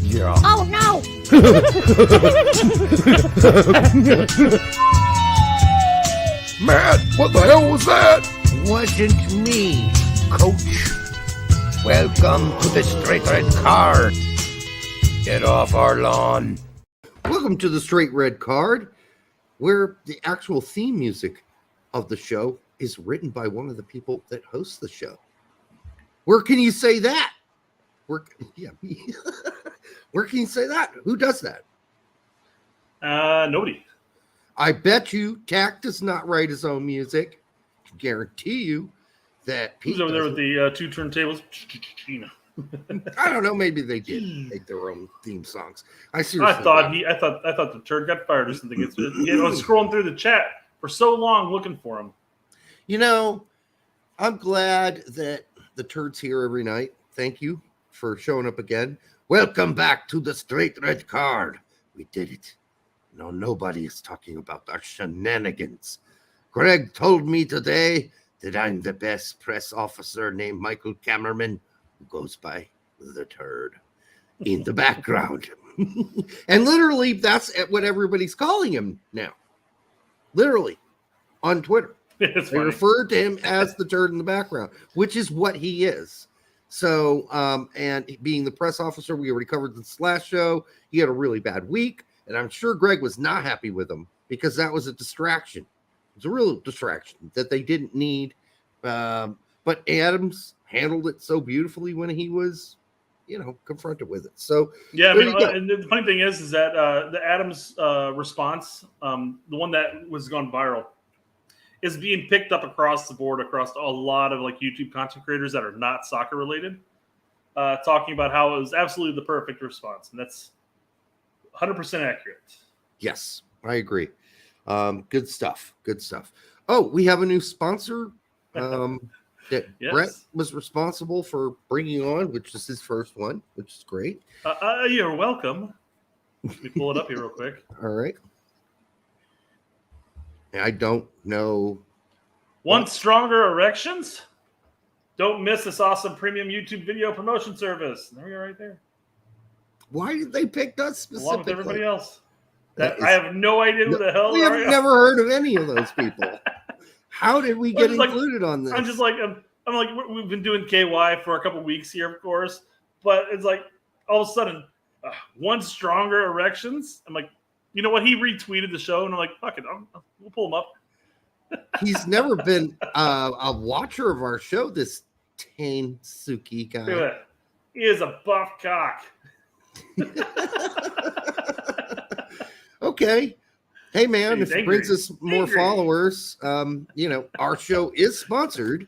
Yeah. Oh no! Matt, what the hell was that? Wasn't me, coach. Welcome to the Straight Red Card. Get off our lawn. Welcome to the Straight Red Card, where the actual theme music of the show is written by one of the people that hosts the show. Where can you say that? Where can you say that? Who does that? Nobody. I bet you Tack does not write his own music. I guarantee you that Pete Who's over there with doesn't. the two turntables? I don't know. Maybe they did make their own theme songs. I thought the turd got fired or something. I was scrolling through the chat for so long looking for him. You know, I'm glad that the turd's here every night. Thank you for showing up again. Welcome back to the Straight Red Card. We did it. No, nobody is talking about our shenanigans. Gregg told me today that I'm the best press officer named Michael Cameraman, who goes by the turd in the background. And literally, that's what everybody's calling him now. Literally, on Twitter. They refer to him as the turd in the background, which is what he is. So, and being the press officer, we already covered this last show. He had a really bad week, and I'm sure Gregg was not happy with him because that was a distraction. It's a real distraction that they didn't need. But Adams handled it so beautifully when he was, confronted with it. So, yeah, and the funny thing is that the Adams response, the one that was gone viral, is being picked up across the board, across a lot of like YouTube content creators that are not soccer related, talking about how it was absolutely the perfect response. And that's 100% accurate. Yes, I agree. Good stuff. Good stuff. Oh, we have a new sponsor that Yes. Brett was responsible for bringing on, which is his first one, which is great. You're welcome. Let me pull it up here real quick. All right. I don't know. Want stronger erections? Don't miss this awesome premium YouTube video promotion service. There we are right there. Why did they pick us specifically? Along with everybody else. That I have no idea who the hell we they have are. never heard of any of those people. How did we get included on this? I'm just like, I'm like, we've been doing KY for a couple weeks here, of course, but it's like all of a sudden, want stronger erections? I'm like, you know what? He retweeted the show, and I'm like, fuck it, we'll pull him up. He's never been a watcher of our show, this Tane Suki guy. Look at that. He is a buff cock. Okay. Hey, man, He's if it angry. brings us more followers, our show is sponsored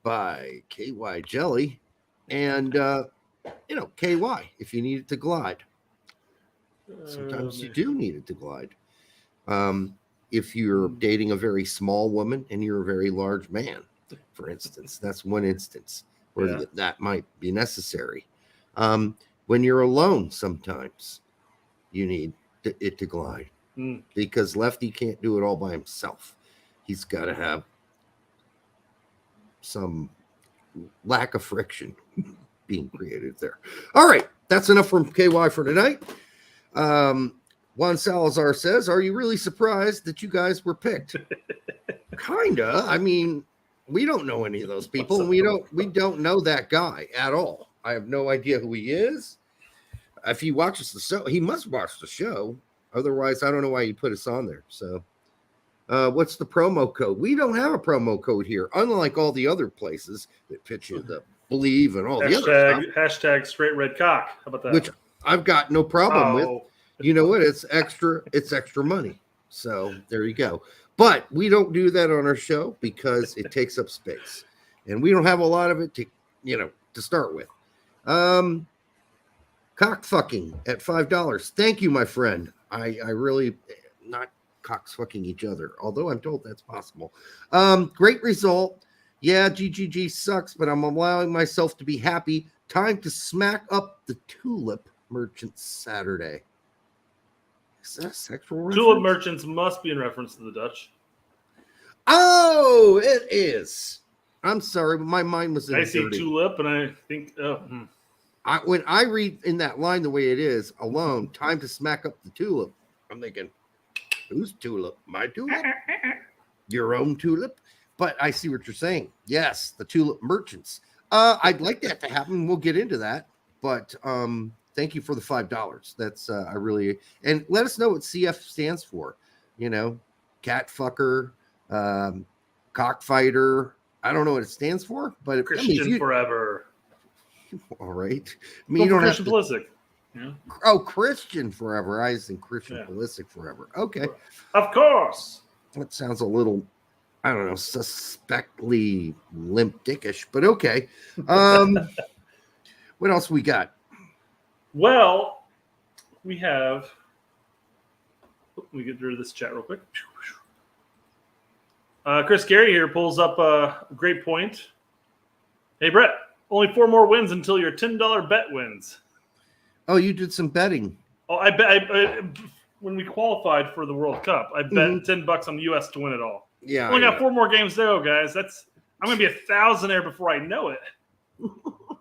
by KY Jelly and, KY if you need it to glide. Sometimes you do need it to glide. If you're dating a very small woman and you're a very large man, for instance, that's one instance where that might be necessary. When you're alone, sometimes you need it to glide because Lefty can't do it all by himself. He's got to have some lack of friction being created there. All right, that's enough from KY for tonight. Juan Salazar says, "Are you really surprised that you guys were picked?" Kinda. I mean, we don't know any of those people, and we don't know that guy at all. I have no idea who he is. If he watches the show, he must watch the show. Otherwise, I don't know why he put us on there. So, what's the promo code? We don't have a promo code here, unlike all the other places that pitch you the Believe and all the other stuff. Hashtag straight red cock. How about that? Which I've got no problem with. You know what? It's extra money. So there you go. But we don't do that on our show because it takes up space. And we don't have a lot of it to start with. Cock fucking at $5. Thank you, my friend. I really not cocks fucking each other, although I'm told that's possible. Great result. Yeah, GGG sucks, but I'm allowing myself to be happy. Time to smack up the tulip merchants Saturday. Is that a sexual reference? Tulip merchants must be in reference to the Dutch. Oh, it is. I'm sorry, but my mind was in I see tulip, and I think, When I read in that line the way it is, alone, time to smack up the tulip, I'm thinking, whose tulip? My tulip? Your own tulip? But I see what you're saying. Yes, the tulip merchants. I'd like that to happen. We'll get into that. But thank you for the $5. That's I really, and let us know what CF stands for. You know, cat fucker, cockfighter. I don't know what it stands for, but Christian forever. All right. I mean, you don't Christian have to, Pulisic. Yeah. Oh, Christian forever. I think Christian Pulisic forever. Okay. Of course. That sounds a little, I don't know, suspectly limp dickish, but okay. What else we got? Well, we have. Let me get rid of this chat real quick. Chris Gary here pulls up a great point. Hey, Brett, only 4 more wins until your $10 bet wins. Oh, you did some betting. Oh, I bet when we qualified for the World Cup, I bet $10 on the U.S. to win it all. Yeah, only got 4 more games to go, guys. I'm gonna be 1,000 there before I know it.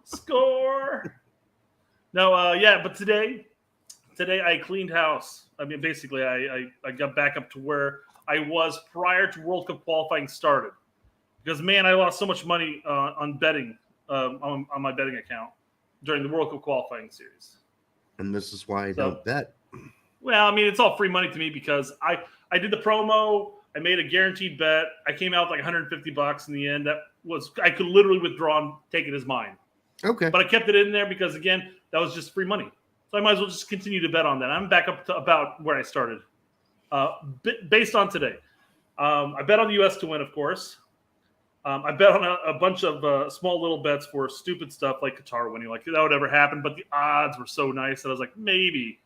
Score. No, but today I cleaned house. I mean, basically, I got back up to where I was prior to World Cup qualifying started. Because, man, I lost so much money on betting on my betting account during the World Cup qualifying series. And this is why I don't bet. Well, I mean, it's all free money to me because I did the promo. I made a guaranteed bet. I came out with like $150 in the end. I could literally withdraw and take it as mine. Okay. But I kept it in there because, again, that was just free money. So I might as well just continue to bet on that. I'm back up to about where I started based on today. I bet on the U.S. to win, of course. I bet on a bunch of small little bets for stupid stuff like Qatar winning. Like, that would ever happen. But the odds were so nice that I was like, maybe.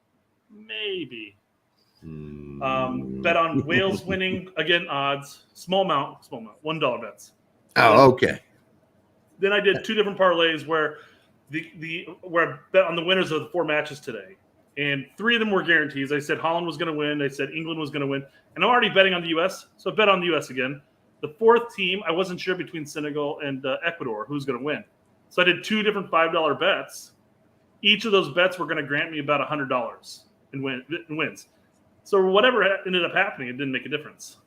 Bet on Wales winning. Again, odds. Small amount. $1 bets. Oh, okay. Then I did 2 different parlays where where I bet on the winners of the 4 matches today. And 3 of them were guarantees. I said Holland was going to win. I said England was going to win. And I'm already betting on the U.S., so I bet on the U.S. again. The 4th team, I wasn't sure between Senegal and Ecuador who's going to win. So I did 2 different $5 bets. Each of those bets were going to grant me about $100 in wins. So whatever ended up happening, it didn't make a difference.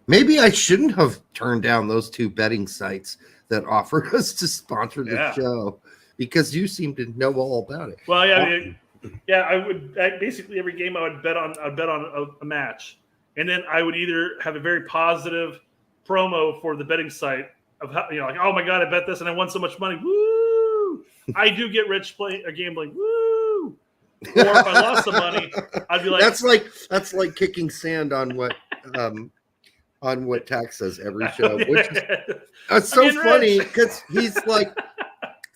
Maybe I shouldn't have turned down those 2 betting sites that offered us to sponsor the show because you seem to know all about it. Well, I would basically every game I'd bet on a match, and then I would either have a very positive promo for the betting site of how, like, oh my god, I bet this and I won so much money. Woo! I do get rich playing a gambling. Woo! Or if I lost some money, I'd be like, that's like kicking sand on what Tack says every show. Which is so funny because he's like,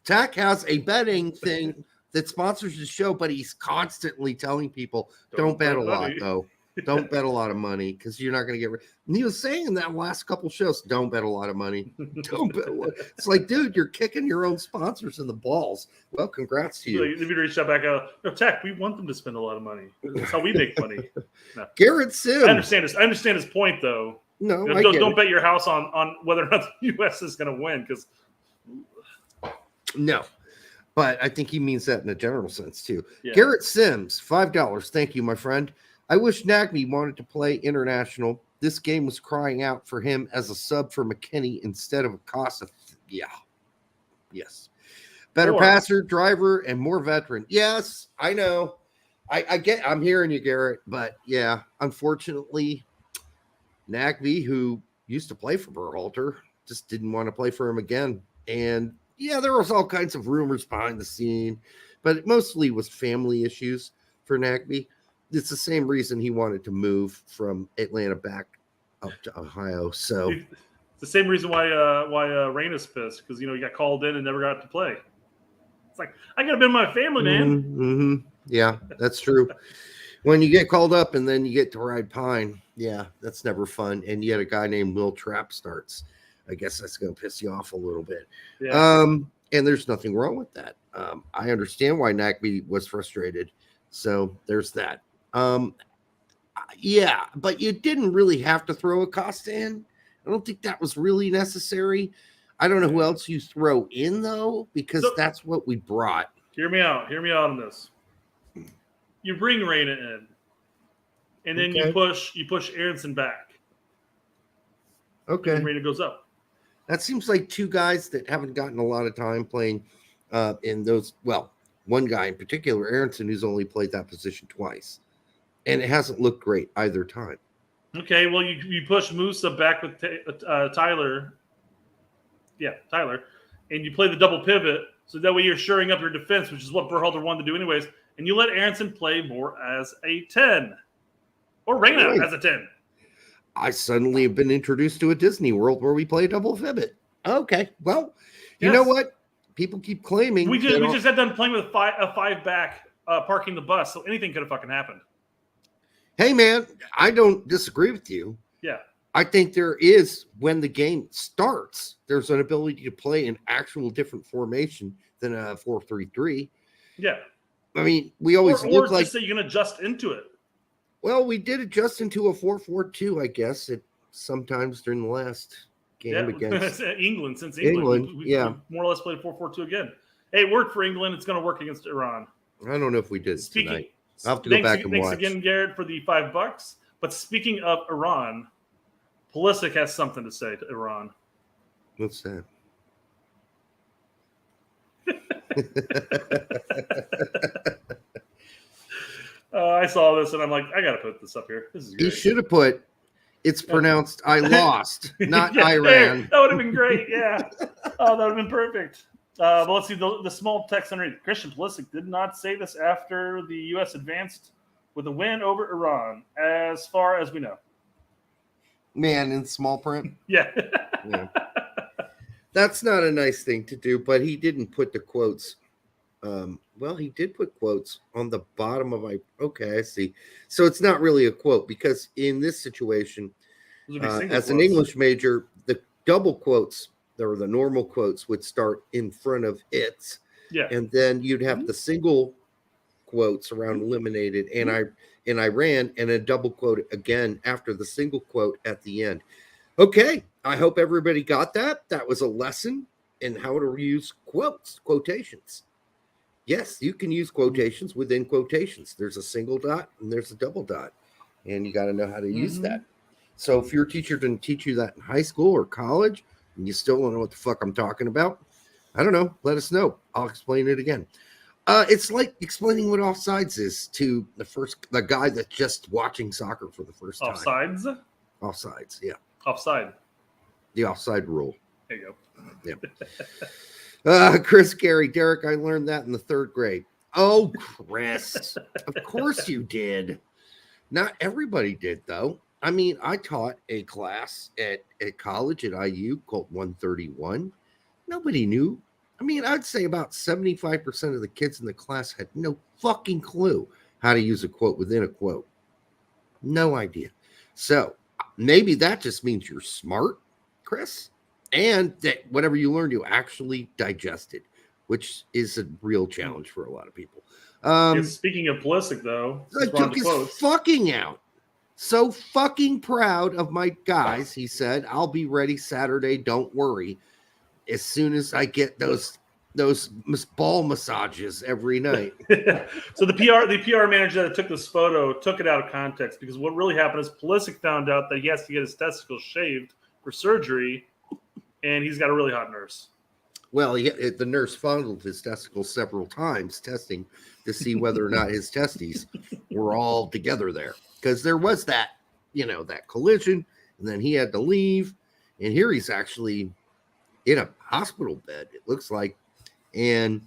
Tack has a betting thing that sponsors the show, but he's constantly telling people, don't bet a lot, though. Don't bet a lot of money because you're not going to get rich. And he was saying in that last couple shows, don't bet a lot of money. Don't bet a lot. It's like, dude, you're kicking your own sponsors in the balls. Well, congrats to you. If you reach out back out, no, Tech, we want them to spend a lot of money. That's how we make money. No. Garrett Sims. I understand his point, though. No, don't bet your house on whether or not the U.S. is going to win because. No. But I think he means that in a general sense, too. Yeah. Garrett Sims, $5. Thank you, my friend. I wish Nagby wanted to play international. This game was crying out for him as a sub for McKinney instead of Acosta. Yeah. Yes. Better passer, driver, and more veteran. Yes, I know. I'm hearing you, Garrett. But, yeah, unfortunately, Nagby, who used to play for Berhalter, just didn't want to play for him again. And, yeah, there was all kinds of rumors behind the scene, but it mostly was family issues for Nagby. It's the same reason he wanted to move from Atlanta back up to Ohio. So it's the same reason why Rain is pissed because he got called in and never got to play. It's like I gotta be my family, man. Mm-hmm. Yeah, that's true. When you get called up and then you get to ride pine, yeah, that's never fun. And yet a guy named Will Trapp starts. I guess that's gonna piss you off a little bit. Yeah. And there's nothing wrong with that. I understand why Nagby was frustrated. So there's that. Yeah, but you didn't really have to throw Acosta in. I don't think that was really necessary. I don't know who else you throw in though, because that's what we brought. Hear me out. Hear me out on this. You bring Reyna in, and then you push Aronson back. Okay. And Reyna goes up. That seems like two guys that haven't gotten a lot of time playing in those. Well, one guy in particular, Aronson, who's only played that position twice, and it hasn't looked great either time. Okay, well, you push Musa back with Tyler. Yeah, Tyler. And you play the double pivot, so that way you're shoring up your defense, which is what Berhalter wanted to do anyways. And you let Aronson play more as a 10. Or Reyna as a 10. I suddenly have been introduced to a Disney World where we play double pivot. Okay, well, you know what? People keep claiming. We just got done playing with a five back parking the bus, so anything could have fucking happened. Hey, man, I don't disagree with you. Yeah. I think there is, when the game starts, there's an ability to play an actual different formation than a 4-3-3. Yeah. I mean, we always look like. Or just say you're going to adjust into it. Well, we did adjust into a 4-4-2, I guess, sometimes during the last game against England. Since England, we more or less played 4-4-2 again. Hey, it worked for England. It's going to work against Iran. I don't know if we did tonight. I'll have to go back and watch. Thanks again, Garrett, for the $5. But speaking of Iran, Pulisic has something to say to Iran. What's that? I saw this and I'm like, I got to put this up here. This is great. He should have put, it's pronounced I lost, not Iran. There, that would have been great. Yeah. Oh, that would have been perfect. But let's see the small text underneath. Christian Pulisic did not say this after the U.S. advanced with a win over Iran, as far as we know. Man, in small print? Yeah. That's not a nice thing to do, but he didn't put the quotes. Well, he did put quotes on the bottom of okay, I see. So it's not really a quote, because in this situation, as an English major, the double quotes or the normal quotes would start in front of its. Yeah. And then you'd have the single quotes around eliminated and Iran, and a double quote again after the single quote at the end. Okay, I hope everybody got that. That was a lesson in how to use quotations. Yes, you can use quotations within quotations. There's a single dot and there's a double dot, and you got to know how to use that. So if your teacher didn't teach you that in high school or college, and you still don't know what the fuck I'm talking about, I don't know. Let us know. I'll explain it again. It's like explaining what offsides is to the guy that's just watching soccer for the first time. Offsides, yeah. Offside. The offside rule. There you go. Yeah. Chris Gary, Derek, I learned that in the 3rd grade. Oh, Chris. Of course you did. Not everybody did, though. I mean, I taught a class at college at IU called 131. Nobody knew. I mean, I'd say about 75% of the kids in the class had no fucking clue how to use a quote within a quote. No idea. So maybe that just means you're smart, Chris, and that whatever you learned, you actually digested, which is a real challenge for a lot of people. Speaking of Pulisic, though, I took his fucking out. So fucking proud of my guys. He said, I'll be ready Saturday. Don't worry. As soon as I get those ball massages every night. So the PR manager that took this photo took it out of context, because what really happened is Pulisic found out that he has to get his testicles shaved for surgery, and he's got a really hot nurse. Well, the nurse fondled his testicles several times, testing to see whether or not his testes were all together there. Because there was that collision, and then he had to leave. And here he's actually in a hospital bed, it looks like. And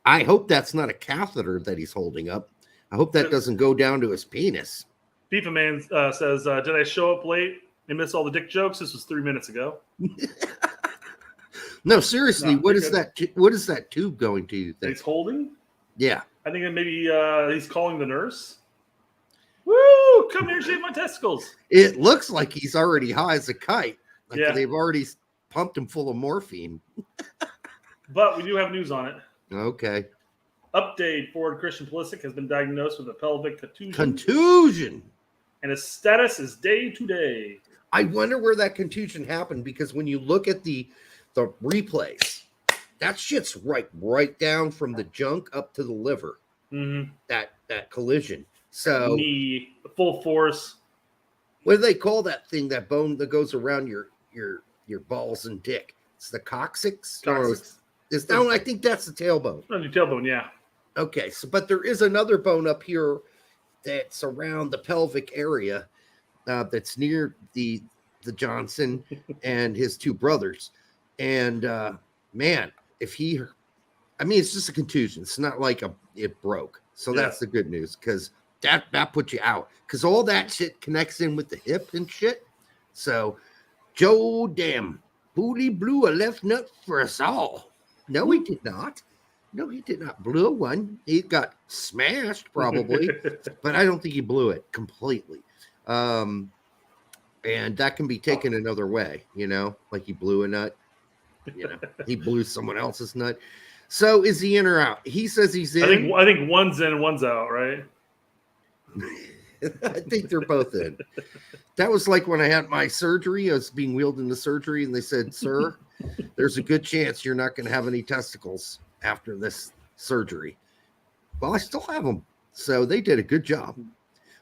I hope that's not a catheter that he's holding up. I hope that doesn't go down to his penis. FIFA Man says, did I show up late and miss all the dick jokes? This was 3 minutes ago. No, seriously, what is that? What is that tube going to, you think? He's holding? Yeah. I think maybe he's calling the nurse. Woo! Come here and shave my testicles. It looks like he's already high as a kite. They've already pumped him full of morphine. But we do have news on it. Okay. Update: forward Christian Pulisic has been diagnosed with a pelvic contusion. And his status is day to day. I wonder where that contusion happened, because when you look at the replays, that shit's right down from the junk up to the liver. Mm-hmm. That collision. So knee, full force. What do they call that thing? That bone that goes around your balls and dick? It's the coccyx. Coccyx. It's down. I think that's the tailbone. On your tailbone, yeah. Okay, so but there is another bone up here that's around the pelvic area that's near the Johnson and his two brothers. And man, it's just a contusion. It's not like it broke. So that's the good news, because that puts you out, because all that shit connects in with the hip and shit. So Joe damn Booty blew a left nut for us all. No, he did not. No, he did not blow one. He got smashed probably, but I don't think he blew it completely. And that can be taken another way, like he blew a nut. He blew someone else's nut. So is he in or out? He says he's in. I think one's in and one's out, right? I think they're both in. That was like when I had my surgery. I was being wheeled into surgery, and they said, "Sir, there's a good chance you're not going to have any testicles after this surgery." Well, I still have them, so they did a good job.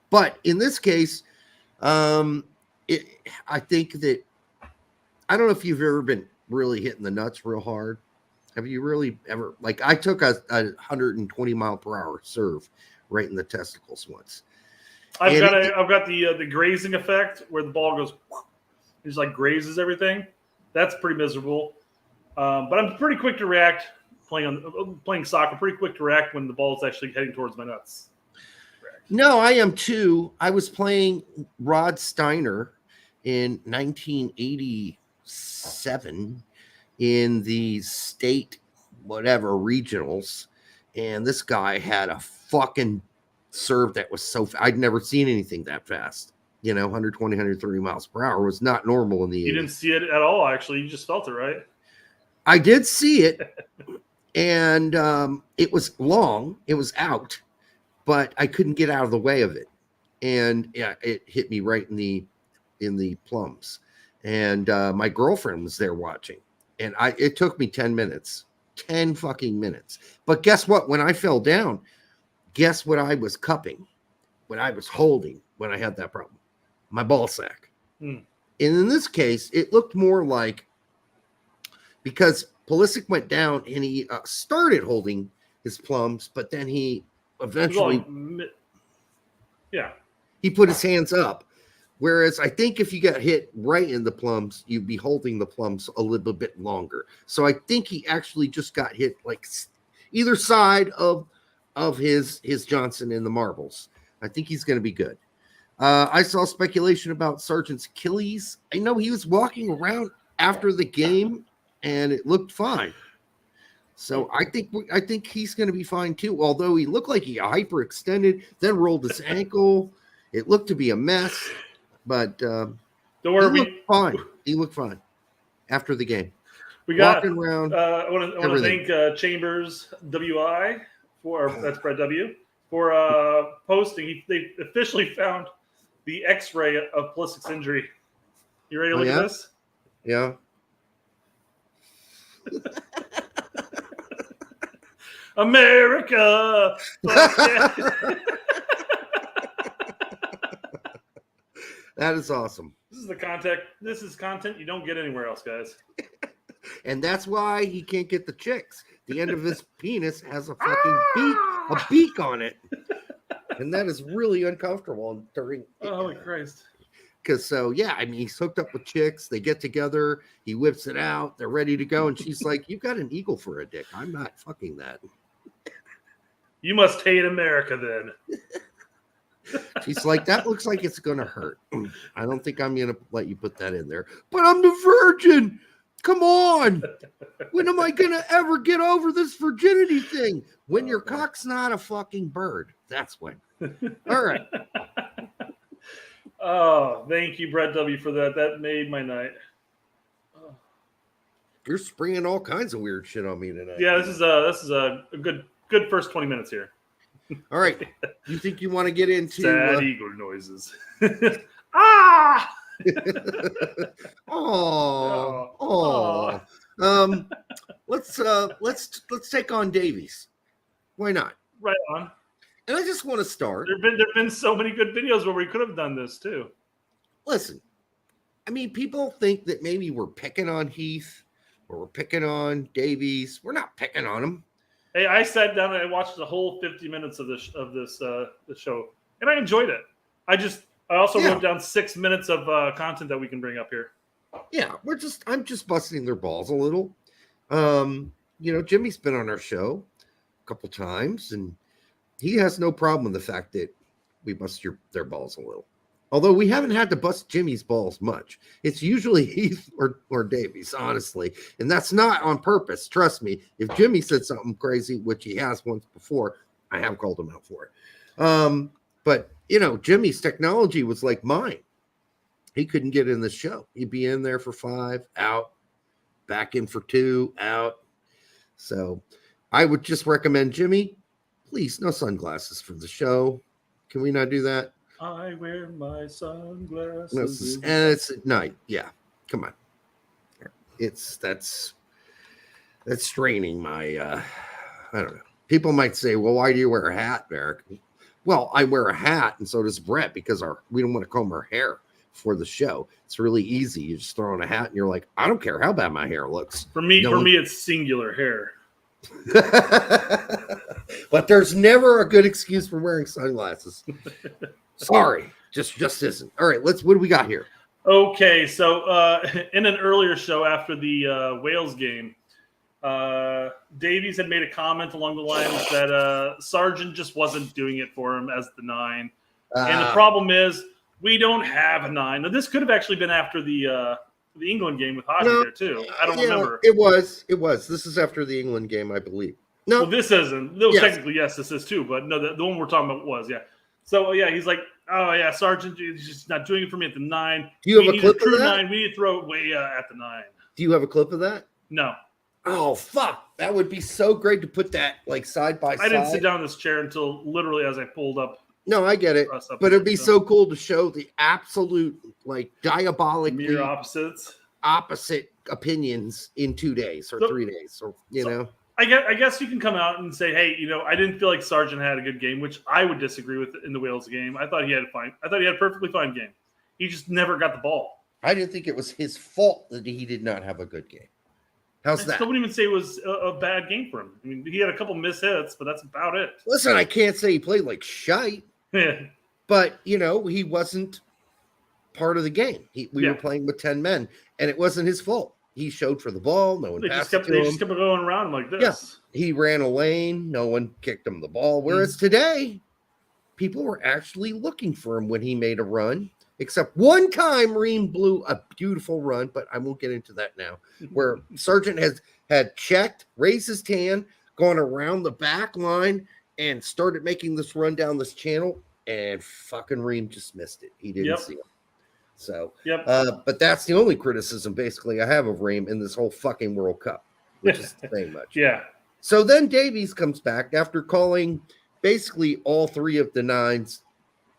But in this case, I think that I don't know if you've ever been really hitting the nuts real hard. Have you really ever? Like, I took a 120 mile per hour serve right in the testicles once. I've got the grazing effect where the ball goes, it just like grazes everything. That's pretty miserable. But I'm pretty quick to react playing soccer. Pretty quick to react when the ball is actually heading towards my nuts. No, I am too. I was playing Rod Steiner in 1987 in the state regionals, and this guy had a fucking serve that was so I'd never seen anything that fast. 120, 130 miles per hour was not normal in the 80s. You didn't see it at all, actually. You just felt it, right? I did see it, and it was long. It was out, but I couldn't get out of the way of it, and it hit me right in the plums. And my girlfriend was there watching, and it took me 10 fucking minutes. But guess what? When I fell down, guess what I was cupping, what I was holding when I had that problem? My ball sack. And in this case, it looked more like, because Pulisic went down and he started holding his plums, but then he eventually he put his hands up. Whereas I think if you got hit right in the plums, you'd be holding the plums a little bit longer. So I think he actually just got hit like either side of his Johnson in the marbles. I think he's going to be good. I saw speculation about Sargent's Achilles. I know he was walking around after the game, and it looked fine. So I think he's going to be fine too. Although he looked like he hyperextended, then rolled his ankle. It looked to be a mess, but don't worry, he looked fine. He looked fine after the game. We got walking around. I want to thank Chambers WI that's Brett W for posting. They officially found the X-ray of Pulisic's injury. You ready to look at this? Yeah. America. That is awesome. This is content you don't get anywhere else, guys. And that's why he can't get the chicks. The end of his penis has a fucking beak on it. And that is really uncomfortable during. Holy Christ. Because he's hooked up with chicks. They get together. He whips it out. They're ready to go. And she's like, "You got an eagle for a dick. I'm not fucking that." You must hate America then. She's like, "That looks like it's going to hurt. I don't think I'm going to let you put that in there. But I'm the virgin. Come on. When am I going to ever get over this virginity thing? When your cock's not a fucking bird. That's when." All right. Oh, thank you, Brett W, for that. That made my night. You're springing all kinds of weird shit on me tonight. Yeah, this is a good first 20 minutes here. All right. You think you want to get into sad eagle noises? Ah! Oh. Let's take on Davies. Why not? Right on. And I just want to start. There've been so many good videos where we could have done this too. Listen, I mean, people think that maybe we're picking on Heath or we're picking on Davies. We're not picking on him. Hey, I sat down and I watched the whole 50 minutes of the show, and I enjoyed it. I also wrote down 6 minutes of content that we can bring up here. Yeah, I'm just busting their balls a little. Jimmy's been on our show a couple times, and he has no problem with the fact that we bust their balls a little. Although we haven't had to bust Jimmy's balls much. It's usually Heath or Davies, honestly. And that's not on purpose. Trust me. If Jimmy said something crazy, which he has once before, I have called him out for it. But, Jimmy's technology was like mine. He couldn't get in the show. He'd be in there for 5, out, back in for 2, out. So I would just recommend, Jimmy, please, no sunglasses for the show. Can we not do that? I wear my sunglasses. And it's at night. Yeah. Come on. That's straining my I don't know. People might say, well, why do you wear a hat, Eric? Well, I wear a hat, and so does Brett, because we don't want to comb our hair for the show. It's really easy. You just throw on a hat and you're like, I don't care how bad my hair looks. For me, it's singular hair. But there's never a good excuse for wearing sunglasses. Sorry, just isn't. All right, what do we got here? Okay, so in an earlier show after the Wales game, Davies had made a comment along the lines that Sargent just wasn't doing it for him as the 9. And the problem is we don't have a 9. Now, this could have actually been after the England game with Hodge there too. I don't remember. It was. This is after the England game, I believe. No, well, this isn't. No, yes. Technically, yes, this is too. But no, the one we're talking about was, yeah. So, he's like, oh, yeah, Sargent is just not doing it for me at the 9. Do you have a clip of that? 9. We need to throw it way at the 9. Do you have a clip of that? No. Oh, fuck. That would be so great to put that, like, side by side. I didn't sit down in this chair until literally as I pulled up. No, I get it. But it'd be so cool to show the absolute, like, diabolically mirror opposite opinions in 2 days or 3 days. Or, know. I guess you can come out and say, hey, I didn't feel like Sargent had a good game, which I would disagree with in the Wales game. I thought he had a perfectly fine game. He just never got the ball. I didn't think it was his fault that he did not have a good game. How's that? I wouldn't even say it was a bad game for him. I mean, he had a couple miss hits, but that's about it. Listen, I can't say he played like shite. But, he wasn't part of the game. We were playing with 10 men, and it wasn't his fault. He showed for the ball. No one passed it to him. They just kept going around him like this. Yeah. He ran a lane. No one kicked him the ball. Whereas today, people were actually looking for him when he made a run. Except one time, Ream blew a beautiful run, but I won't get into that now, where Sargent had checked, raised his hand, gone around the back line, and started making this run down this channel, and fucking Ream just missed it. He didn't see him. So, but that's the only criticism basically I have of Ream in this whole fucking World Cup, which is saying much. Yeah. So then Davies comes back after calling basically all 3 of the 9s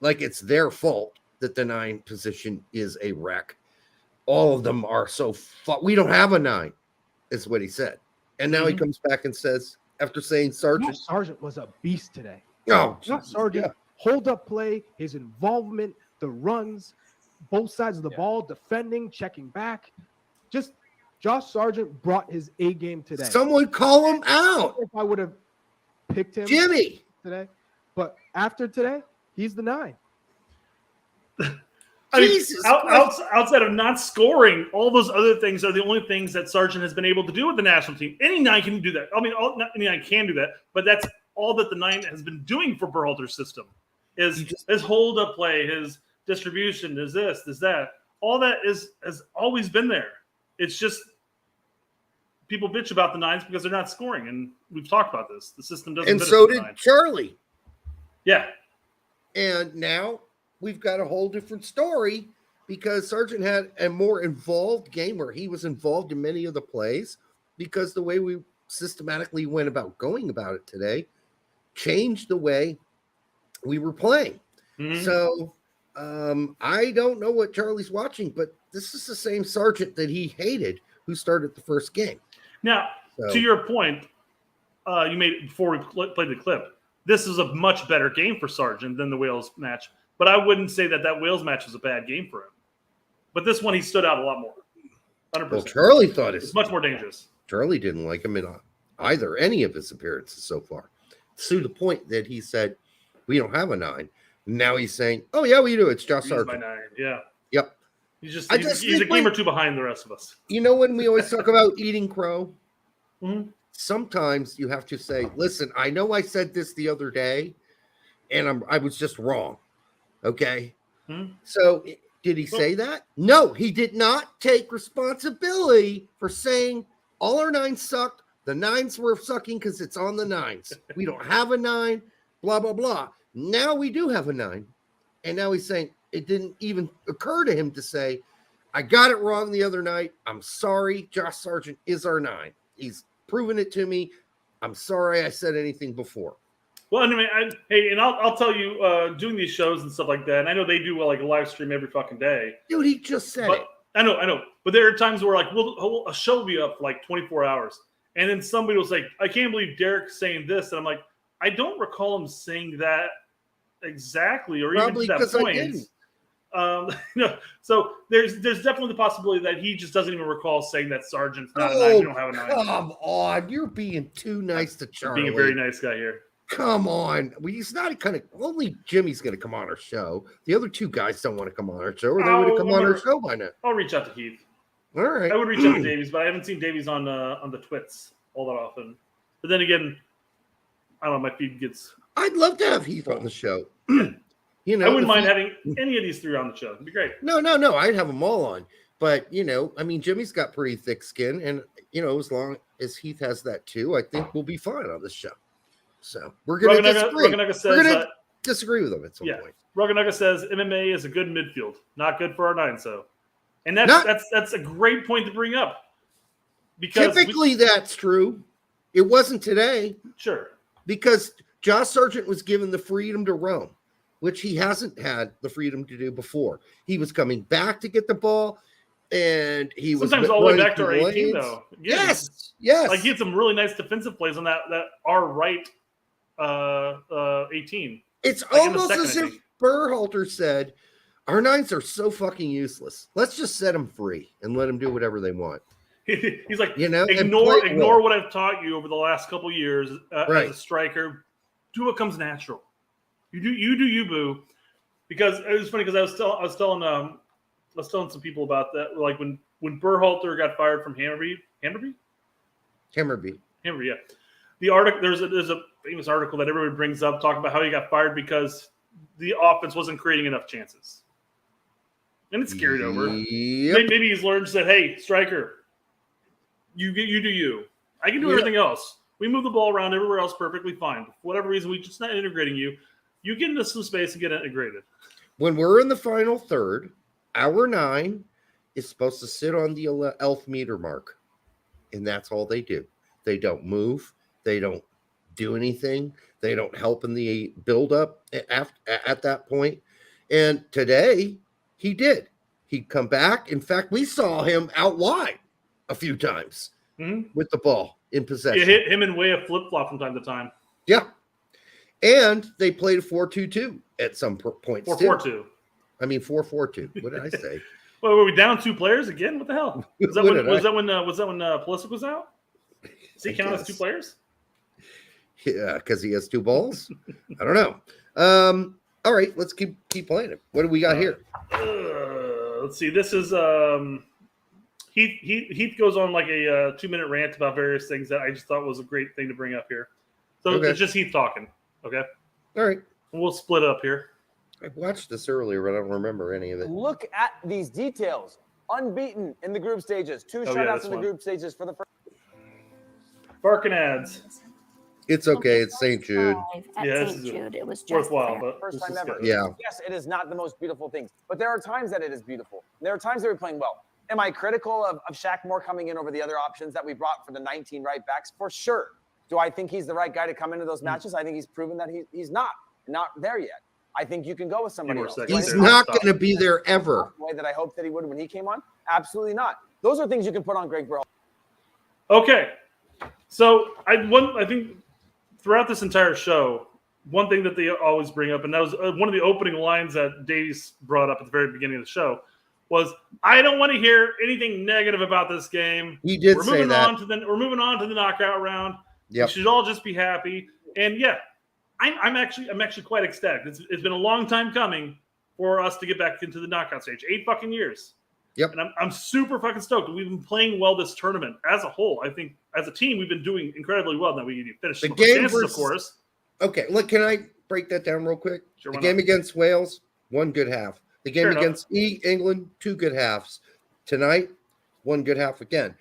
like it's their fault that the 9 position is a wreck. All of them are so we don't have a 9, is what he said. And now he comes back and says, after saying Sargent was a beast today. Oh, Sargent, hold up play, his involvement, the runs, both sides of the ball, defending, checking back. Just Josh Sargent brought his A game today. Someone call him out. If I would have picked him Jimmy today, but after today, he's the 9. Outside of not scoring, all those other things are the only things that Sargent has been able to do with the national team. Any 9 can do that. I mean, not any 9 can do that, but that's all that the 9 has been doing for Berhalter's system is his hold up play, his distribution, is this, is that. All that has always been there. It's just people bitch about the 9s because they're not scoring, and we've talked about this. The system doesn't. And so did Charlie. Yeah. And now we've got a whole different story because Sargent had a more involved game where he was involved in many of the plays because the way we systematically went about going about it today changed the way we were playing. So I don't know what Charlie's watching, but this is the same Sargent that he hated who started the first game. Now, to your point, you made before we played the clip. This is a much better game for Sargent than the Wales match, but I wouldn't say that Wales match was a bad game for him. But this one, he stood out a lot more. 100%. Well, Charlie thought it's much more dangerous. Charlie didn't like him in any of his appearances so far. To the point that he said, "We don't have a 9." Now he's saying, "Oh yeah, we do. It's Josh Sargent." My 9. Yeah. Yep. He's a game or two behind the rest of us. You know, when we always talk about eating crow, mm-hmm. sometimes you have to say, "Listen, I know I said this the other day, and I was just wrong." Okay. Mm-hmm. So did he say that? No, he did not take responsibility for saying all our 9s sucked. The 9s were sucking because it's on the 9s. We don't have a 9, blah, blah, blah. Now we do have a 9. And now he's saying it didn't even occur to him to say, I got it wrong the other night. I'm sorry. Josh Sargent is our 9. He's proven it to me. I'm sorry I said anything before. Well, anyway, I'll tell you, doing these shows and stuff like that, and I know they do a live stream every fucking day. Dude, he just said it. I know. But there are times where a show will be up for 24 hours, and then somebody will say, I can't believe Derek's saying this. And I'm like, I don't recall him saying that exactly, or probably even to that point. So there's definitely the possibility that he just doesn't even recall saying that Sargent's not a 9. We don't have a 9. Come on. You're being too nice to Charlie. Being a very nice guy here. Come on. Well, he's not only Jimmy's going to come on our show. The other 2 guys don't want to come on our show, or they would have come on our show by now. I'll reach out to Heath. All right. I would reach out to Davies, but I haven't seen Davies on the twits all that often. But then again, I don't know, my feed gets... I'd love to have Heath on the show. You know, I wouldn't mind having any of these 3 on the show. It'd be great. No. I'd have them all on. But, Jimmy's got pretty thick skin. And, as long as Heath has that too, I think we'll be fine on this show. So we're going to disagree. We're going to disagree with him at some point. Ruganaga says MMA is a good midfield. Not good for our 9, so. And that's a great point to bring up. Because typically that's true. It wasn't today. Sure. Because Josh Sargent was given the freedom to roam, which he hasn't had the freedom to do before. He was coming back to get the ball, and he was sometimes all the way back to our 18, though. Yes. Like he had some really nice defensive plays on that our right 18. It's almost as if Berhalter said, our 9s are so fucking useless. Let's just set them free and let them do whatever they want. He's like, ignore what I've taught you over the last couple years as a striker. Do what comes natural. You do you, boo. Because it was funny because I was telling some people about that. Like when Berhalter got fired from Hammerby, yeah. The article there's a famous article that everybody brings up talking about how he got fired because the offense wasn't creating enough chances. And it's carried over. Yep. Maybe he's learned, said, hey, striker, you do you. I can do everything else. We move the ball around everywhere else perfectly fine. For whatever reason, we're just not integrating you. You get into some space and get integrated. When we're in the final third, our 9 is supposed to sit on the 11th meter mark. And that's all they do. They don't move. They don't do anything. They don't help in the build-up at that point. And today, he did. He'd come back. In fact, we saw him out wide a few times with the ball in possession. You hit him in way of flip-flop from time to time. Yeah. And they played a 4-2-2 at some points. 4-4-2. I mean 4-4-2. What did I say? Well, were we down 2 players again? What the hell? Was that when Pulisic was out? Does he count as 2 players? Yeah, because he has 2 balls. I don't know. All right, let's keep playing it. What do we got here? Let's see. This is Heath goes on like a 2-minute rant about various things that I just thought was a great thing to bring up here. So It's just Heath talking. Okay. All right. We'll split up here. I watched this earlier, but I don't remember any of it. Look at these details. Unbeaten in the group stages. 2 shutouts in the group stages for the first. Barking ads. It's okay. It's St. Jude. At St. Jude, it was just worthwhile, but first time ever. Yeah. Yes, it is not the most beautiful things, but there are times that it is beautiful. There are times that we're playing well. Am I critical of Shaq Moore coming in over the other options that we brought for the 19 right backs? For sure. Do I think he's the right guy to come into those matches? I think he's proven that he's not there yet. I think you can go with somebody else. He's not going to be there ever. The way that I hoped that he would when he came on? Absolutely not. Those are things you can put on Gregg Berhalter. Okay. So I think throughout this entire show, one thing that they always bring up, and that was one of the opening lines that Davies brought up at the very beginning of the show, was, I don't want to hear anything negative about this game. He did say that. We're moving on to the knockout round. Yep. We should all just be happy. And yeah, I'm actually quite ecstatic. It's been a long time coming for us to get back into the knockout stage. 8 fucking years. Yep. And I'm super fucking stoked. We've been playing well this tournament as a whole. I think as a team, we've been doing incredibly well. Now we finished the some game chances, versus, of course. Okay, look, can I break that down real quick? Sure, the game against Wales, 1 good half. The game against England, 2 good halves. Tonight, 1 good half again.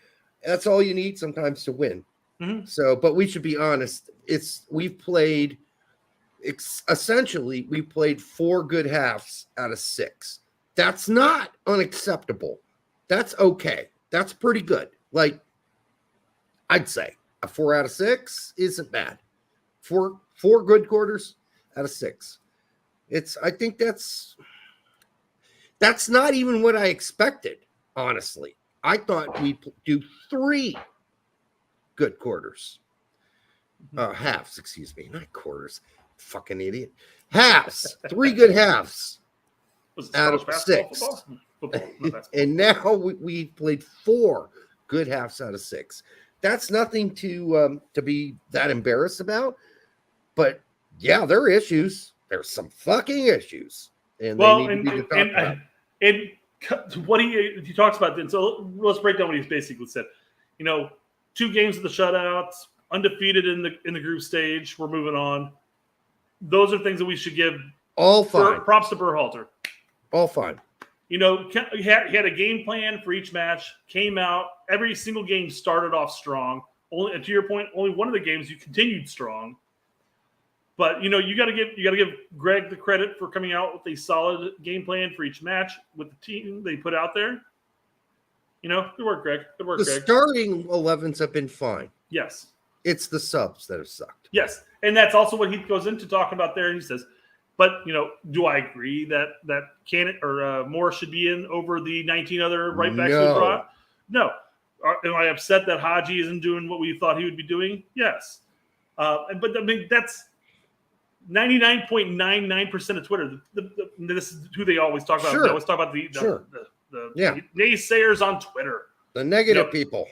That's all you need sometimes to win. Mm-hmm. So, but we should be honest. We've played 4 good halves out of 6. That's not unacceptable. That's okay. That's pretty good. Like, I'd say a 4 out of 6 isn't bad. 4 good quarters out of 6. I think that's not even what I expected, honestly. I thought we'd do 3 good quarters. Halves, excuse me, not quarters. Fucking idiot. Halves. 3 good halves out of 6. And now we played 4 good halves out of 6. That's nothing to be that embarrassed about. But yeah, there are issues. There's some fucking issues. And well, they need to be talked about. What he talks about then. So let's break down what he's basically said. 2 games of the shutouts, undefeated in the group stage. We're moving on. Those are things that we should give all fine. Props to Berhalter. All fine. He had a game plan for each match. Came out every single game started off strong. Only to your point, only one of the games you continued strong. But you got to give Gregg the credit for coming out with a solid game plan for each match with the team they put out there. Good work, Gregg. Good work, Gregg. The starting 11s have been fine. Yes. It's the subs that have sucked. Yes. And that's also what he goes into talking about there. He says, but, do I agree that Cannon or Moore should be in over the 19 other right backs we brought? No. Am I upset that Haji isn't doing what we thought he would be doing? Yes. But I mean, that's 99.99% of Twitter. This is who they always talk about. Sure. They always talk about the naysayers on Twitter. The negative people.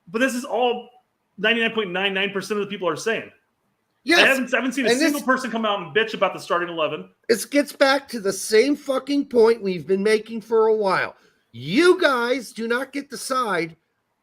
But this is all 99.99% of the people are saying. Yes. I haven't seen a single person come out and bitch about the starting 11. This gets back to the same fucking point we've been making for a while. You guys do not get to decide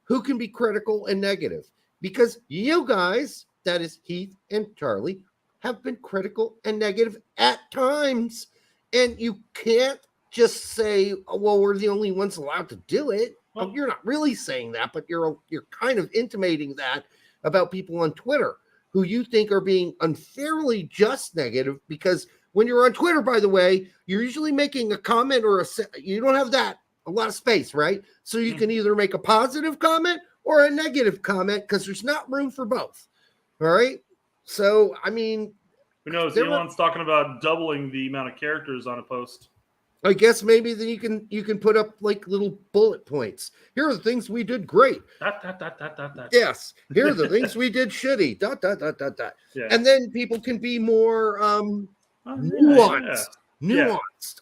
who can be critical and negative because you guys, that is Heath and Charlie, have been critical and negative at times. And you can't just say, well, we're the only ones allowed to do it. Well, you're not really saying that, but you're kind of intimating that about people on Twitter who you think are being unfairly just negative because when you're on Twitter, by the way, you're usually making a comment or you don't have a lot of space, right? So you can either make a positive comment or a negative comment because there's not room for both. All right. So, I mean, who knows? Elon's talking about doubling the amount of characters on a post. I guess maybe then you can put up like little bullet points. Here are the things we did great. ... Yes. Here are the things we did shitty. ... Yeah. And then people can be more nuanced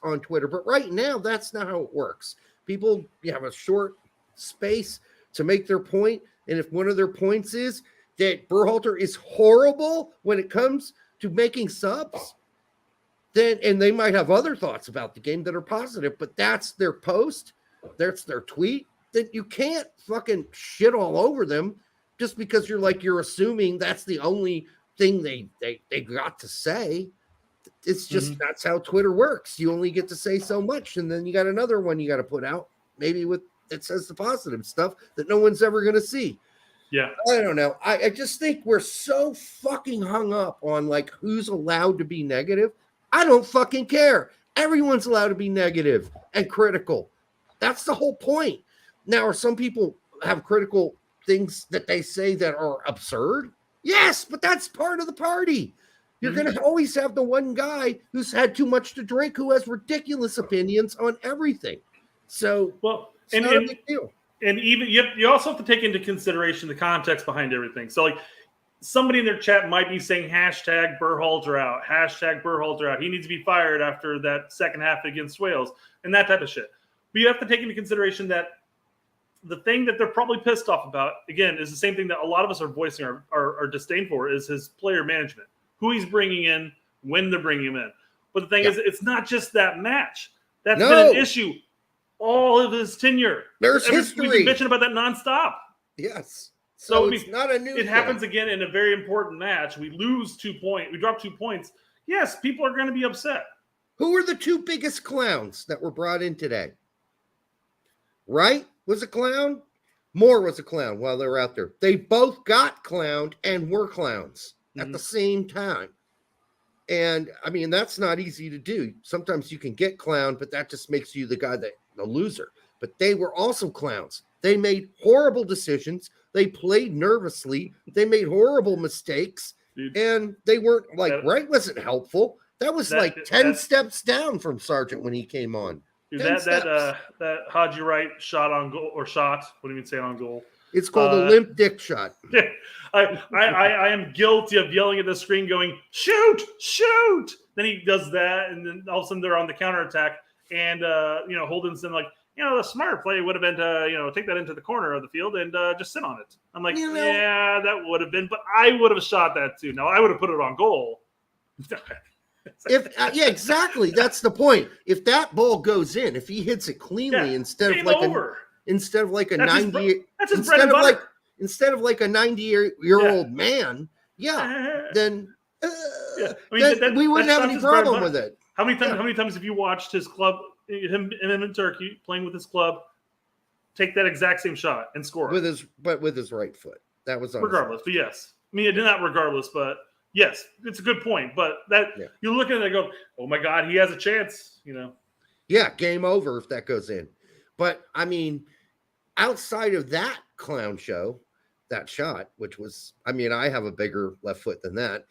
on Twitter. But right now, that's not how it works. People have a short space to make their point. And if one of their points is that Berhalter is horrible when it comes to making subs, and they might have other thoughts about the game that are positive, but that's their post, that's their tweet, then you can't fucking shit all over them just because you're assuming that's the only thing they got to say. It's just that's how Twitter works. You only get to say so much, and then you got another one you got to put out, maybe it says the positive stuff that no one's ever going to see. Yeah. I don't know. I just think we're so fucking hung up on like who's allowed to be negative. I don't fucking care. Everyone's allowed to be negative and critical. That's the whole point. Now, are some people have critical things that they say that are absurd? Yes, but that's part of the party. You're going to always have the one guy who's had too much to drink who has ridiculous opinions on everything. So, it's not a big deal. And even you also have to take into consideration the context behind everything. So, like, somebody in their chat might be saying hashtag Berhalter out, hashtag Berhalter out. He needs to be fired after that second half against Wales and that type of shit. But you have to take into consideration that the thing that they're probably pissed off about, again, is the same thing that a lot of us are voicing our disdain for, is his player management. Who he's bringing in, when they're bringing him in. But the thing is, it's not just that match. That's been an issue all of his tenure. There's history. We've been bitching about that nonstop. Yes. So it's not a new thing. It happens again in a very important match. We lose 2 points. We drop 2 points. Yes, people are going to be upset. Who are the two biggest clowns that were brought in today? Wright was a clown. Moore was a clown while they were out there. They both got clowned and were clowns at the same time. And I mean, that's not easy to do. Sometimes you can get clowned, but that just makes you the loser. But they were also clowns. They made horrible decisions. They played nervously. They made horrible mistakes. Dude, and they weren't Wright wasn't helpful. That was 10 steps down from Sargent when he came on. Dude, that Haji Wright shot on goal, or shot. What do you mean say on goal? It's called a limp dick shot. I am guilty of yelling at the screen going, shoot, shoot. Then he does that, and then all of a sudden they're on the counterattack. And, Holden's in like, the smarter play would have been to, take that into the corner of the field and just sit on it. I'm like, yeah, that would have been, but I would have shot that too. Now, I would have put it on goal. Exactly. That's the point. If that ball goes in, if he hits it cleanly instead of like a 90, instead of like a 90-year-old man, then we wouldn't have any problem with it. How many times have you watched his club, him in Turkey playing with his club, take that exact same shot and score with his right foot? That was regardless. But yes, I mean, not regardless, but yes, it's a good point. But you look at it and go, oh my God, he has a chance. Yeah, game over if that goes in. But I mean, outside of that clown show, that shot, which was, I mean, I have a bigger left foot than that,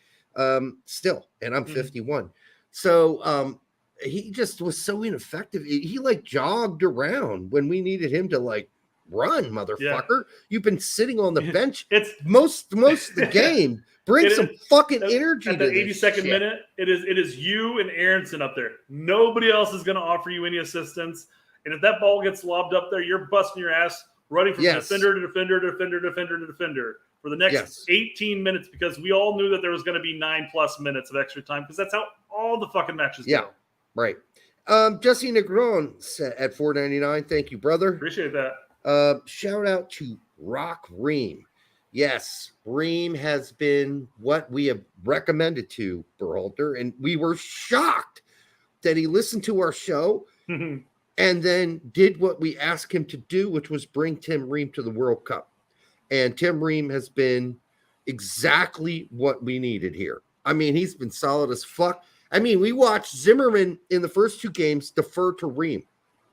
still, and I'm 51. So he just was so ineffective. He jogged around when we needed him to run, motherfucker. Yeah. You've been sitting on the bench most of the game. Bring some fucking energy at to the 82nd minute. It is you and Aronson up there. Nobody else is going to offer you any assistance. And if that ball gets lobbed up there, you're busting your ass running from defender to defender to defender to defender to defender for the next 18 minutes, because we all knew that there was going to be 9+ minutes of extra time, because that's how all the fucking matches go. Right. Jesse Negron at $4.99. Thank you, brother. Appreciate that. Shout out to Rock Ream. Yes, Ream has been what we have recommended to Berhalter, and we were shocked that he listened to our show and then did what we asked him to do, which was bring Tim Ream to the World Cup. And Tim Ream has been exactly what we needed here. I mean, he's been solid as fuck. I mean, we watched Zimmerman in the first 2 games defer to Ream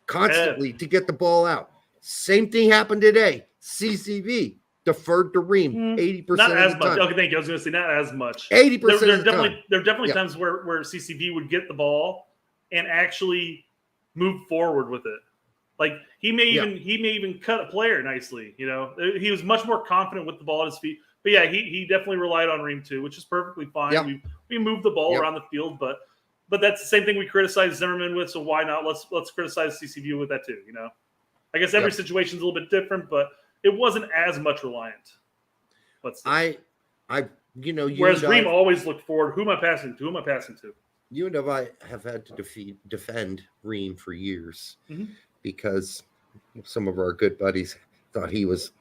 constantly to get the ball out. Same thing happened today. CCV deferred to Ream 80% not of as the much. time. Okay, thank you. I was going to say not as much. 80% of the time. There are definitely times where CCV would get the ball and actually move forward with it. Like he may even cut a player nicely. He was much more confident with the ball at his feet. But yeah, he definitely relied on Ream too, which is perfectly fine. Yep. We moved the ball around the field, but that's the same thing we criticized Zimmerman with. So why not? Let's criticize CCV with that too. I guess every situation is a little bit different, but it wasn't as much reliant. Whereas Ream always looked forward. Who am I passing to? Who am I passing to? You and I have had to defend Ream for years because some of our good buddies thought he was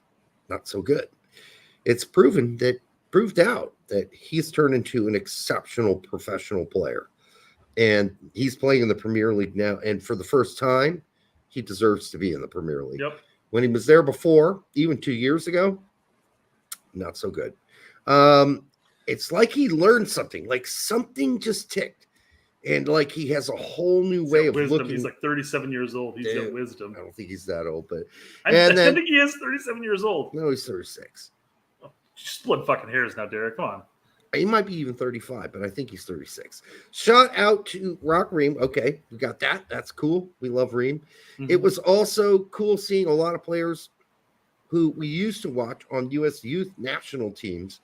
not so good. It's proved out that he's turned into an exceptional professional player, and he's playing in the Premier League now. And for the first time, he deserves to be in the Premier League. Yep. When he was there before, even 2 years ago, not so good. It's like he learned something, like something just ticked. And he has a whole new way of looking. He's 37 years old. He's got wisdom. I don't think he's that old, but I think he is 37 years old. No, he's 36. Splitting fucking hairs now, Derek. Come on. He might be even 35, but I think he's 36. Shout out to Rock Ream. Okay, we got that. That's cool. We love Ream. Mm-hmm. It was also cool seeing a lot of players who we used to watch on U.S. youth national teams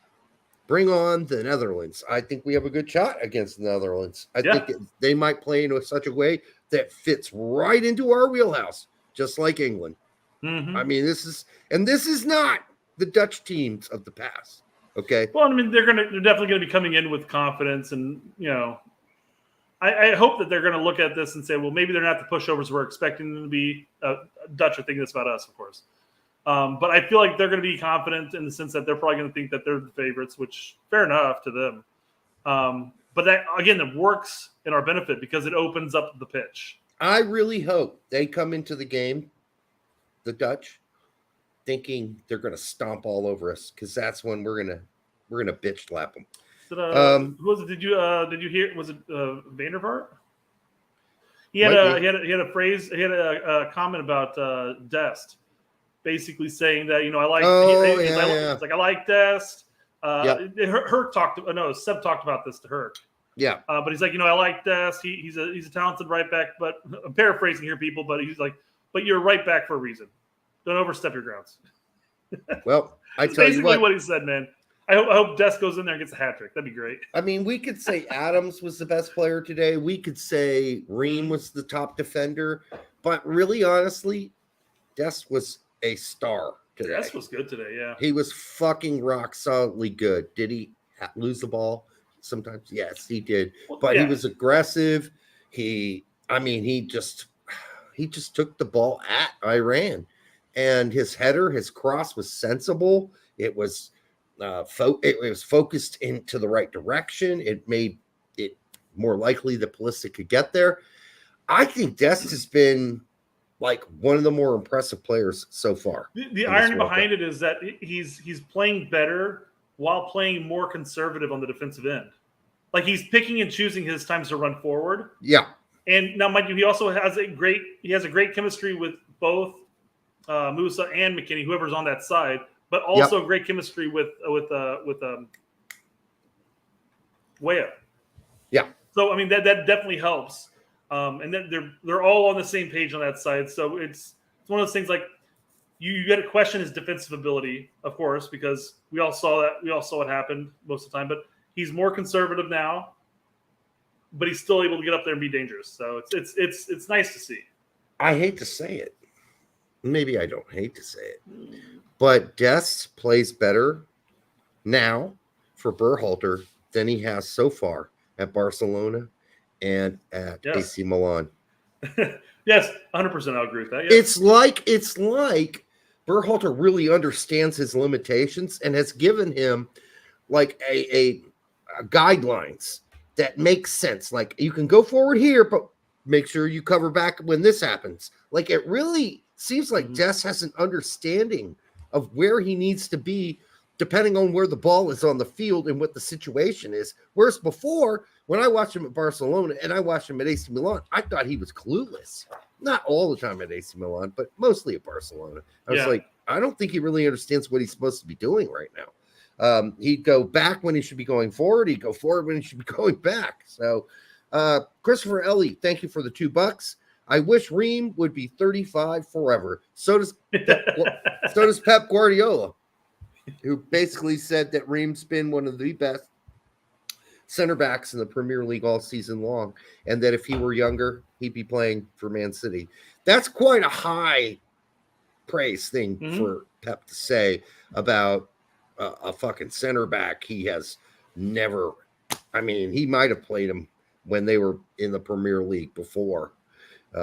bring on the Netherlands. I think we have a good shot against the Netherlands. I think they might play in such a way that fits right into our wheelhouse, just like England. Mm-hmm. I mean, this is not the Dutch teams of the past. Okay. Well, I mean, they're definitely going to be coming in with confidence, and I hope that they're going to look at this and say, well, maybe they're not the pushovers we're expecting them to be. Dutch are thinking this about us, of course. But I feel like they're going to be confident in the sense that they're probably going to think that they're the favorites, which fair enough to them. But that, again, it works in our benefit because it opens up the pitch. I really hope they come into the game, the Dutch, thinking they're going to stomp all over us, because that's when we're gonna bitch slap them. Who was it? Did you hear? Was it Van der Vaart? He had a phrase. He had a comment about Dest, basically saying that I like. It's like I like Dest. Herc talked. No, Seb talked about this to Herc. Yeah. But he's like, I like Dest. He's a talented right back. But I'm paraphrasing here, people. But he's like, but you're a right back for a reason. Don't overstep your grounds. Well, That's basically what he said, man. I hope Dest goes in there and gets a hat trick. That'd be great. I mean, we could say Adams was the best player today. We could say Ream was the top defender. But really, honestly, Dest was a star today. Dest was good today, yeah. He was fucking rock solidly good. Did he lose the ball sometimes? Yes, he did. But he was aggressive. He just took the ball at Iran. And his header, his cross was sensible. It was focused into the right direction. It made it more likely that Pulisic could get there. I think Dest has been like one of the more impressive players so far. The irony behind it is that he's playing better while playing more conservative on the defensive end. Like, he's picking and choosing his times to run forward. Yeah. And now, mind you, he also has a great chemistry with both Musa and McKinney, whoever's on that side, but also great chemistry with Weah. Yeah. So I mean that definitely helps. And then they're all on the same page on that side. So it's one of those things, like you got to question his defensive ability, of course, because we all saw what happened most of the time. But he's more conservative now, but he's still able to get up there and be dangerous. So it's nice to see. I hate to say it. Maybe I don't hate to say it, but Dest plays better now for Berhalter than he has so far at Barcelona and at AC Milan. Yes, 100%. I'll agree with that. Yes. It's like Berhalter really understands his limitations and has given him like a guidelines that make sense. Like, you can go forward here, but make sure you cover back when this happens. Like, it really seems like Dest has an understanding of where he needs to be depending on where the ball is on the field and what the situation is. Whereas before, when I watched him at Barcelona and I watched him at AC Milan, I thought he was clueless. Not all the time at AC Milan, but mostly at Barcelona. I was like, I don't think he really understands what he's supposed to be doing right now. He'd go back when he should be going forward. He'd go forward when he should be going back. So, Christopher Ellie, thank you for the $2. I wish Ream would be 35 forever. So does Pep Guardiola, who basically said that Ream's been one of the best center backs in the Premier League all season long, and that if he were younger, he'd be playing for Man City. That's quite a high praise thing for Pep to say about a fucking center back. He has never, I mean, he might have played him when they were in the Premier League before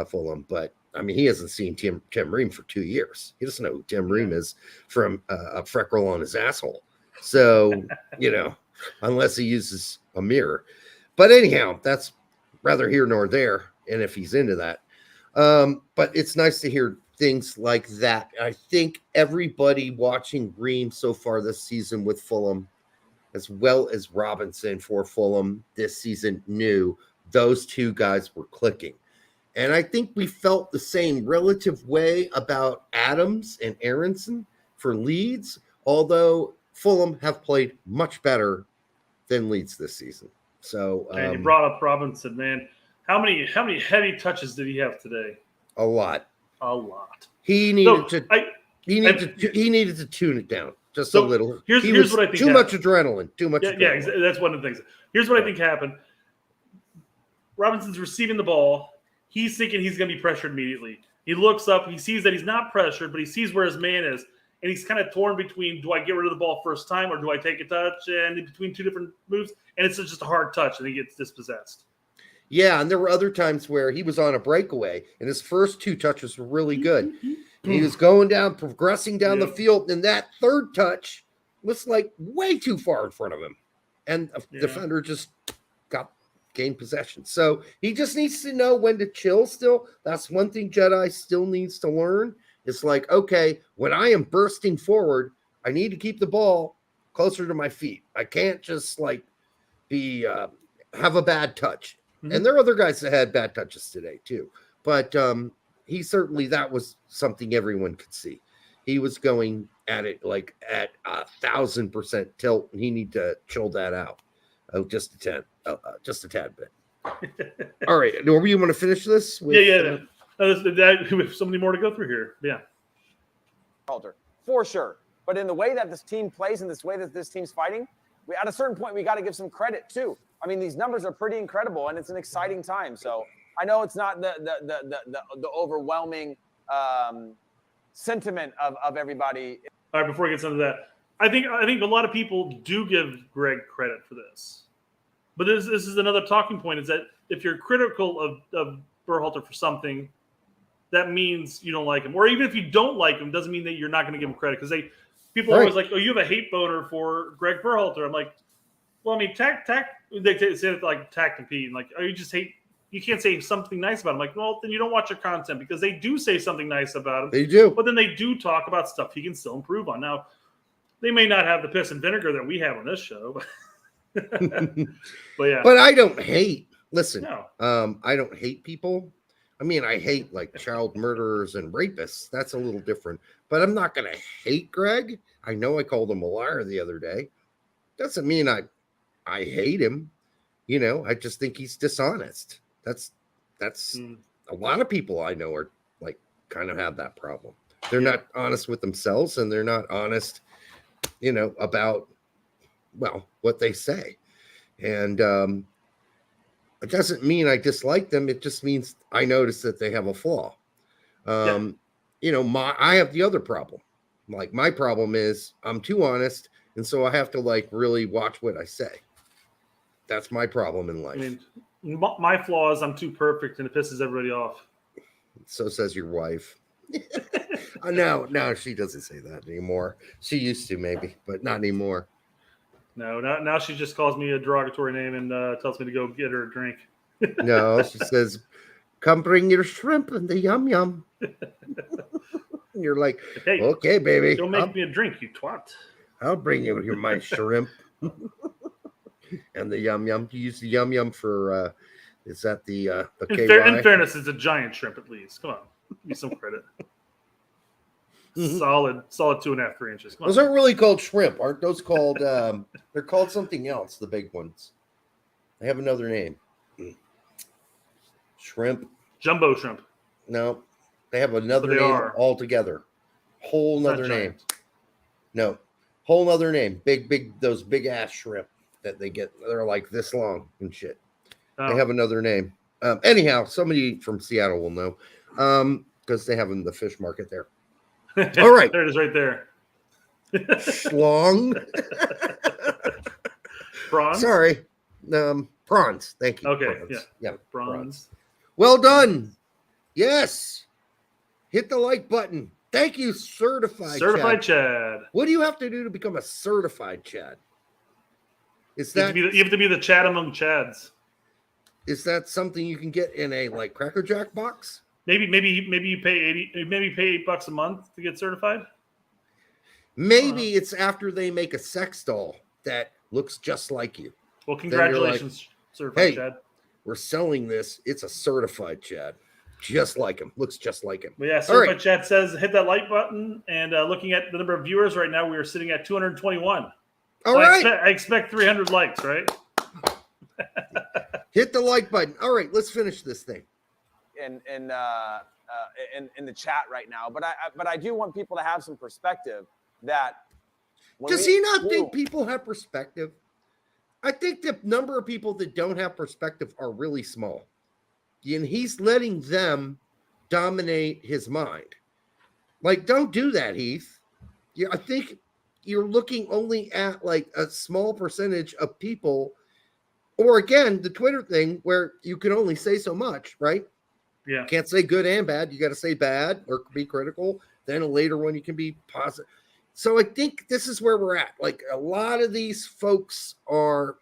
Fulham, but I mean, he hasn't seen Tim Ream for 2 years. He doesn't know who Tim Ream is from a freckle on his asshole. So, unless he uses a mirror. But anyhow, that's rather here nor there. And if he's into that, but it's nice to hear things like that. I think everybody watching Ream so far this season with Fulham, as well as Robinson for Fulham this season, knew those two guys were clicking. And I think we felt the same relative way about Adams and Aronson for Leeds, although Fulham have played much better than Leeds this season. So and you brought up Robinson, man. How many heavy touches did he have today? a lot. A lot. He needed he needed to tune it down just a little. Here's what I think. Too much adrenaline. Too much. Yeah, that's one of the things. Here's what I think happened. Robinson's receiving the ball. He's thinking he's going to be pressured immediately. He looks up. He sees that he's not pressured, but he sees where his man is. And he's kind of torn between, do I get rid of the ball first time or do I take a touch? And in between two different moves. And it's just a hard touch and he gets dispossessed. Yeah, and there were other times where he was on a breakaway and his first two touches were really good. He was going down, progressing down the field, and that third touch was like way too far in front of him. And a defender just gained possession. So he just needs to know when to chill still. That's one thing Jedi still needs to learn. It's like, okay, when I am bursting forward, I need to keep the ball closer to my feet. I can't just like have a bad touch. And there are other guys that had bad touches today too. But he certainly, that was something everyone could see. He was going at it like at 1,000% tilt, and he need to chill that out. Just a tad bit. All right. Do you want to finish this? We have so many more to go through here. Yeah. For sure. But in the way that this team plays and this way that this team's fighting, at a certain point, we got to give some credit too. I mean, these numbers are pretty incredible, and it's an exciting time. So I know it's not the overwhelming sentiment of everybody. All right, before we get into that, I think a lot of people do give Gregg credit for this. But this is another talking point, is that if you're critical of Berhalter for something, that means you don't like him. Or even if you don't like him, doesn't mean that you're not going to give him credit. Because people are always like, oh, you have a hate boner for Gregg Berhalter. I'm like, well, I mean, they say it like tact and Pete. And like, oh, you just hate, you can't say something nice about him. Like, well, then you don't watch your content, because they do say something nice about him. They do. But then they do talk about stuff he can still improve on. Now, they may not have the piss and vinegar that we have on this show. But yeah. But I don't hate. Listen, no. I don't hate people. I mean, I hate like child murderers and rapists. That's a little different. But I'm not going to hate Gregg. I know I called him a liar the other day. Doesn't mean I hate him. You know, I just think he's dishonest. That's a lot of people I know are like kind of have that problem. They're not honest with themselves, and they're not honest, you know, about, well, what they say. And it doesn't mean I dislike them. It just means I notice that they have a flaw. You know, I have the other problem. Like, my problem is I'm too honest, and so I have to like really watch what I say. That's my problem in life. I mean, my flaw is I'm too perfect, and it pisses everybody off. So says your wife. No, she doesn't say that anymore. She used to, maybe, but not anymore. No, now she just calls me a derogatory name and tells me to go get her a drink. No, she says, "Come bring your shrimp and the yum yum." And you're like, hey, okay, baby. Don't make me a drink, you twat. I'll bring you my shrimp and the yum yum. You use the yum yum for is that the in fairness, it's a giant shrimp at least. Come on, give me some credit. Solid 2.5, 3 inches. Those aren't really called shrimp, aren't those called? They're called something else. The big ones. They have another name. Shrimp. Jumbo shrimp. No, they have another name altogether. Whole nother name. No, whole nother name. Big. Those big ass shrimp that they get. They're like this long and shit. Oh. They have another name. Anyhow, somebody from Seattle will know because they have them in the fish market there. All right. There it is right there. Schlong. Prawns? Sorry. Prawns. Thank you. Okay. Prawns. Yeah. Prawns. Well done. Yes. Hit the like button. Thank you, Certified Chad. What do you have to do to become a certified Chad? Is that you have to be the Chad among Chads? Is that something you can get in a like Cracker Jack box? Maybe you pay $8 a month to get certified. Maybe it's after they make a sex doll that looks just like you. Well, congratulations, certified Chad. We're selling this. It's a certified Chad, just like him. Looks just like him. But yeah, certified Chad says hit that like button. And looking at the number of viewers right now, we are sitting at 221. All right. I expect 300 likes, right? Hit the like button. All right, let's finish this thing. In the chat right now, but I do want people to have some perspective. That Does he not think people have perspective? I think the number of people that don't have perspective are really small, and he's letting them dominate his mind. Like, don't do that, Heath. Yeah, I think you're looking only at like a small percentage of people, or again, the Twitter thing where you can only say so much, right? Yeah. You can't say good and bad. You got to say bad or be critical. Then a later one, you can be positive. So I think this is where we're at. Like, a lot of these folks are,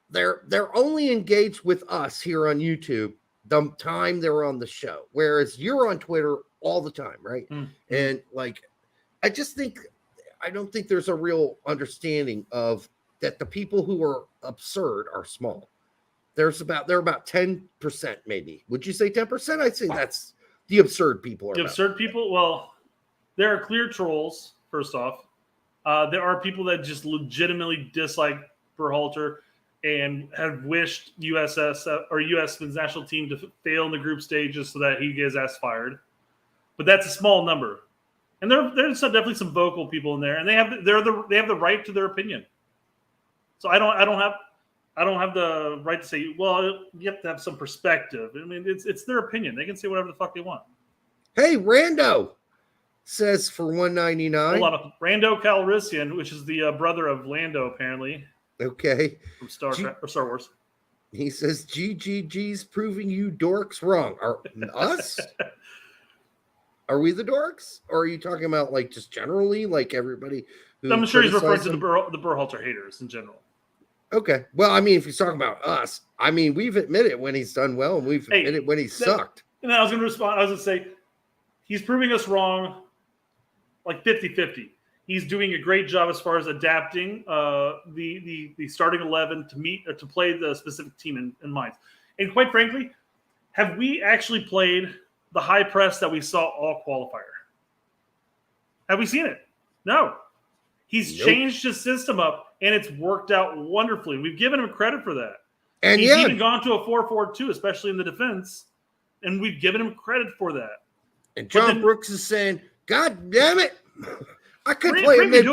they're only engaged with us here on YouTube the time they're on the show, whereas you're on Twitter all the time, right? Mm-hmm. And like, I don't think there's a real understanding of that. The people who are absurd are small. They're about 10%, maybe. Would you say 10%? I'd say that's the absurd people. Absurd people? Well, there are clear trolls, first off. There are people that just legitimately dislike Berhalter and have wished U.S. men's national team to fail in the group stages so that he gets ass fired. But that's a small number. And there's definitely some vocal people in there, and they have the right to their opinion. So I don't have the right to say, well, you have to have some perspective. I mean, it's their opinion. They can say whatever the fuck they want. Hey, Rando says for $1.99. A lot of Rando Calrissian, which is the brother of Lando, apparently. Okay. From Star Trek or Star Wars. He says, GGG's proving you dorks wrong. Are us? Are we the dorks? Or are you talking about like just generally, like everybody? I'm sure he's referring to the Berhalter haters in general. Okay. Well, I mean, if he's talking about us, I mean, we've admitted when he's done well, and we've admitted when he's sucked. And I was going to respond. I was going to say, he's proving us wrong like 50-50. He's doing a great job as far as adapting the starting 11 to play the specific team in mind. And quite frankly, have we actually played the high press that we saw all qualifier? Have we seen it? No. He's changed his system up, and it's worked out wonderfully. We've given him credit for that. And he's even gone to a 4-4-2, especially in the defense, and we've given him credit for that. And John Brooks is saying, God damn it. I could play a mid.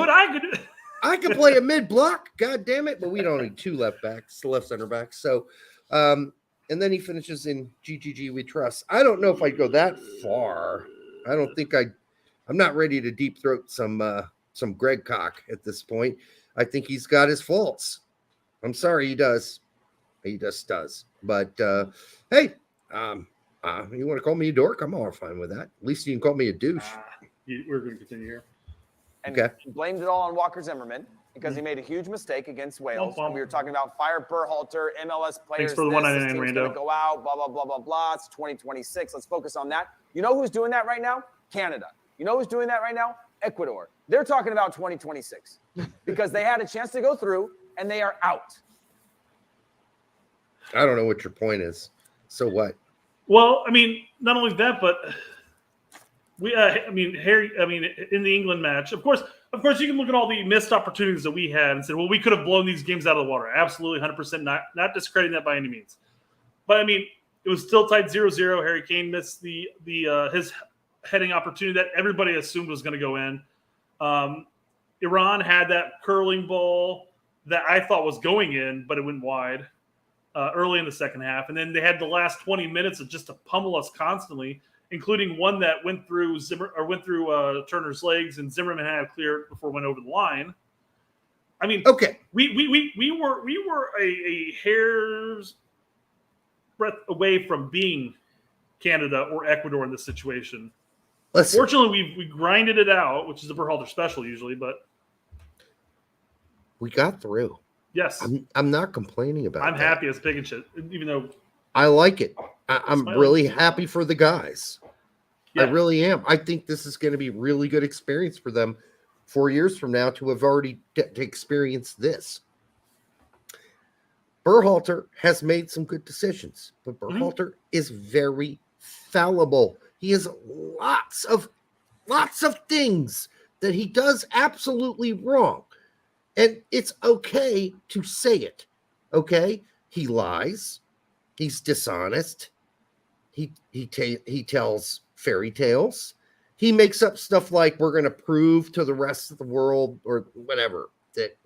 I could play a mid block. God damn it! But we don't need two left center backs. So, and then he finishes in GGG. We trust. I don't know if I'd go that far. I don't think I'm not ready to deep throat some Gregg cock at this point. I think he's got his faults. I'm sorry, he does. He just does. But hey, you want to call me a dork? I'm all fine with that. At least you can call me a douche. We're going to continue here. And he blamed it all on Walker Zimmerman because he made a huge mistake against Wales. And we were talking about fire Berhalter, MLS players. Thanks for the $1.99, Rando. Going to go out, blah, blah, blah, blah, blah. It's 2026. Let's focus on that. You know who's doing that right now? Canada. You know who's doing that right now? Ecuador. They're talking about 2026 because they had a chance to go through and they are out. I don't know what your point is. So what? Well, I mean, not only that, but Harry. I mean, in the England match, of course, you can look at all the missed opportunities that we had and say, well, we could have blown these games out of the water. Absolutely, 100%. Not discrediting that by any means. But I mean, it was still tied 0-0. Harry Kane missed his heading opportunity that everybody assumed was going to go in. Iran had that curling ball that I thought was going in, but it went wide early in the second half. And then they had the last 20 minutes of just to pummel us constantly, including one that went through Turner's legs, and Zimmerman had to clear it before it went over the line. I mean, okay, we were a hair's breadth away from being Canada or Ecuador in this situation. Fortunately, we grinded it out, which is a Berhalter special usually, but we got through. Yes, I'm not complaining about it. I'm happy as pig and shit, even though I like it. I'm really happy for the guys. Yeah. I really am. I think this is going to be a really good experience for them 4 years from now to have already to experience this. Berhalter has made some good decisions, but Berhalter is very fallible. He has lots of things that he does absolutely wrong. And it's okay to say it. Okay? He lies. He's dishonest. He tells fairy tales. He makes up stuff like we're going to prove to the rest of the world or whatever that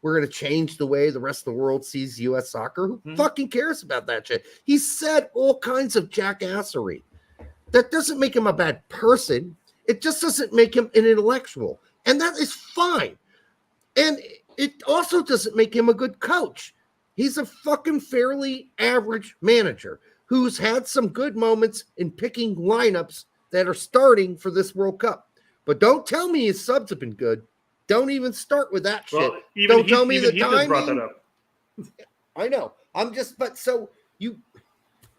we're going to change the way the rest of the world sees U.S. soccer. Who fucking cares about that shit? He said all kinds of jackassery. That doesn't make him a bad person. It just doesn't make him an intellectual. And that is fine. And it also doesn't make him a good coach. He's a fucking fairly average manager who's had some good moments in picking lineups that are starting for this World Cup. But don't tell me his subs have been good. Don't even start with that shit. Don't tell me the timing. Brought that up. I know.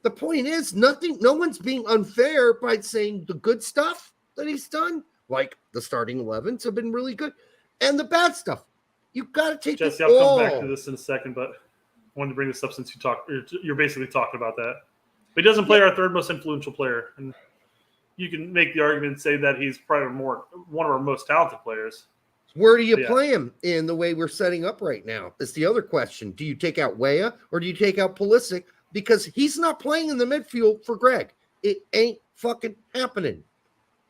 The point is no one's being unfair by saying the good stuff that he's done, like the starting 11s have been really good, and the bad stuff. You've got to take Jesse, it I'll all. come back to this in a second, but I wanted to bring this up since you're basically talking about that. But he doesn't play our third most influential player, and you can make the argument and say that he's probably one of our most talented players. Where do you play him in the way we're setting up right now? That's the other question. Do you take out Weah or do you take out Pulisic? Because he's not playing in the midfield for Gregg. It ain't fucking happening.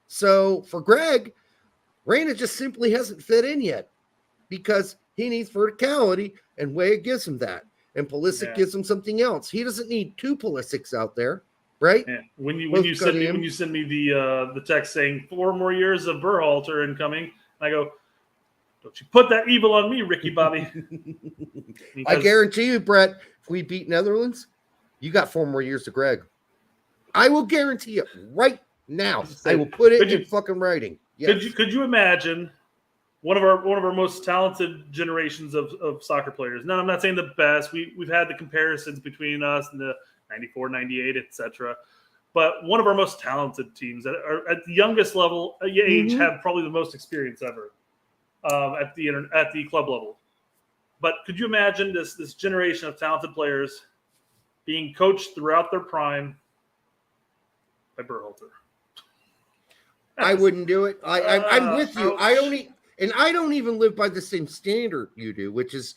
So for Gregg, Reyna just simply hasn't fit in yet because he needs verticality, and Weah gives him that. And Pulisic gives him something else. He doesn't need two Pulisics out there, right? Yeah. When you send me the text saying 4 more years of Berhalter incoming, I go, don't you put that evil on me, Ricky Bobby. I guarantee you, Brett, if we beat Netherlands, you got 4 more years to Gregg. I will guarantee it right now. I will put it in fucking writing. Yes. Could you imagine one of our most talented generations of soccer players? No, I'm not saying the best. We've had the comparisons between us and the 94, 98, etc. But one of our most talented teams that are at the youngest level age have probably the most experience ever at the club level. But could you imagine this generation of talented players being coached throughout their prime by Berhalter? I wouldn't do it. I'm with you. I don't even live by the same standard you do, which is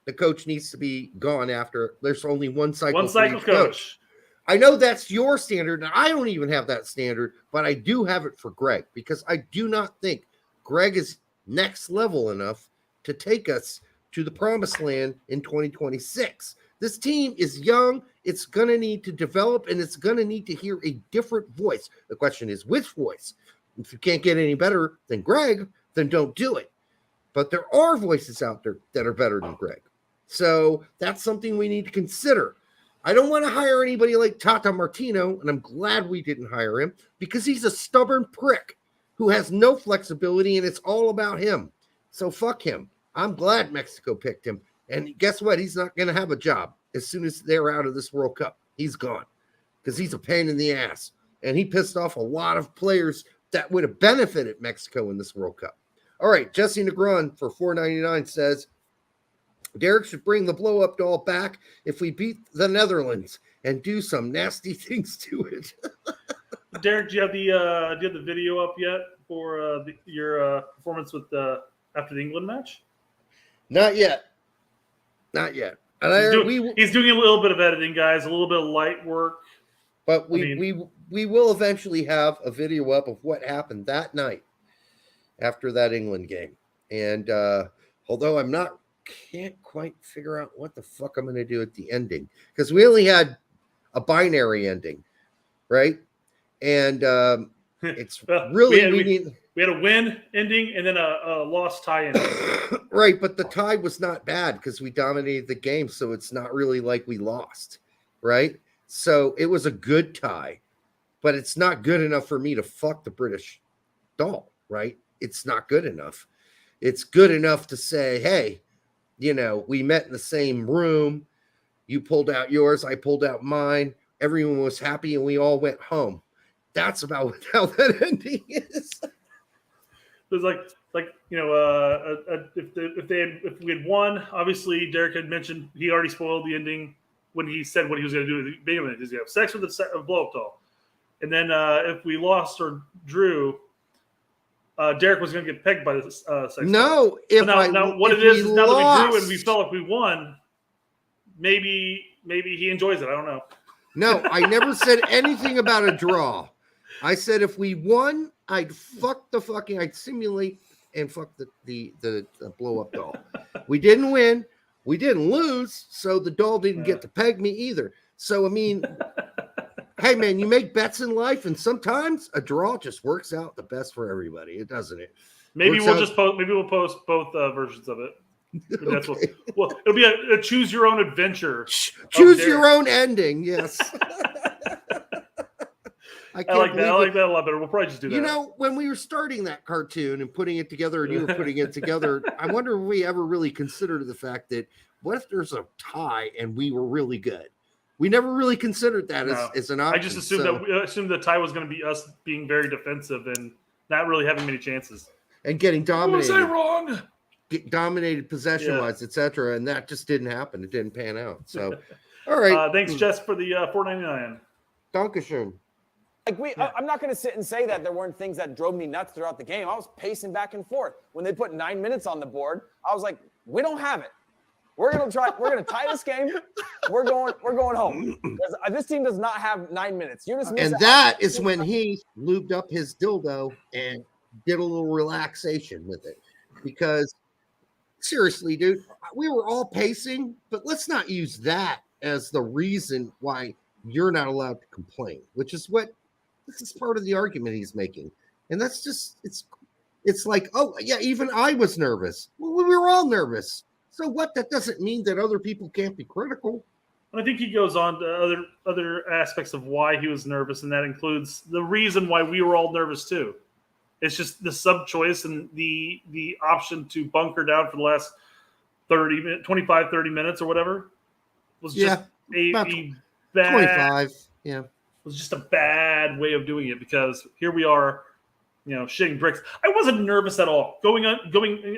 the coach needs to be gone after there's only one cycle. One cycle coach. I know that's your standard, and I don't even have that standard, but I do have it for Gregg because I do not think Gregg is next level enough to take us to the promised land in 2026. This team is young. It's going to need to develop, and it's going to need to hear a different voice. The question is, which voice? If you can't get any better than Gregg, then don't do it. But there are voices out there that are better than Gregg. So that's something we need to consider. I don't want to hire anybody like Tata Martino, and I'm glad we didn't hire him because he's a stubborn prick who has no flexibility, and it's all about him. So fuck him. I'm glad Mexico picked him. And guess what? He's not going to have a job as soon as they're out of this World Cup. He's gone because he's a pain in the ass. And he pissed off a lot of players that would have benefited Mexico in this World Cup. All right, Jesse Negron for $4.99 says, Derek should bring the blow-up doll back if we beat the Netherlands and do some nasty things to it. Derek, do you have the video up yet for your performance with after the England match? Not yet. And he's doing a little bit of editing, guys, a little bit of light work. But we will eventually have a video up of what happened that night after that England game. And although can't quite figure out what the fuck I'm going to do at the ending because we only had a binary ending, right? And it's really we had a win ending and then a lost tie ending. Right, but the tie was not bad because we dominated the game, so it's not really like we lost, right? So it was a good tie, but it's not good enough for me to fuck the British doll, right? It's not good enough. It's good enough to say, hey, we met in the same room. You pulled out yours. I pulled out mine. Everyone was happy and we all went home. That's about how that ending is. It was if we had won, obviously Derek had mentioned he already spoiled the ending when he said what he was going to do at the beginning. He's going to have sex with a blow-up doll. And then if we lost or drew, Derek was going to get pegged by the second. No, now what it is now that we drew and we felt like we won, maybe he enjoys it. I don't know. No, I never said anything about a draw. I said if we won, I'd simulate and fuck the blow up doll. We didn't win. We didn't lose, so the doll didn't get to peg me either. So, I mean, hey, man, you make bets in life, and sometimes a draw just works out the best for everybody. It doesn't it? Maybe we'll post both versions of it. That's Okay. well, it'll be a choose your own adventure. Choose your own ending. Yes. I like that a lot better. We'll probably just do that. You know, when we were starting that cartoon and putting it together, and you were putting it together, I wonder if we ever really considered the fact that what if there's a tie and we were really good? We never really considered that as an option. I just assumed the tie was going to be us being very defensive and not really having many chances and getting dominated. Was I wrong? Dominated possession-wise, etc., and that just didn't happen. It didn't pan out. So, all right. Thanks, Jess, for the $4.99. Dankeschön. I'm not going to sit and say that there weren't things that drove me nuts throughout the game. I was pacing back and forth. When they put 9 minutes on the board, I was like, we don't have it. We're going to tie this game. We're going home. This team does not have 9 minutes. And that is when he lubed up his dildo and did a little relaxation with it. Because seriously, dude, we were all pacing, but let's not use that as the reason why you're not allowed to complain, which is what this is part of the argument he's making. And that's just, it's like, oh, yeah, even I was nervous. Well, we were all nervous. So what? That doesn't mean that other people can't be critical. I think he goes on to other aspects of why he was nervous, and that includes the reason why we were all nervous too. It's just the sub choice and the option to bunker down for the last 25, 30 minutes or whatever was just a bad 25. Yeah. Was just a bad way of doing it because here we are, shitting bricks. I wasn't nervous at all going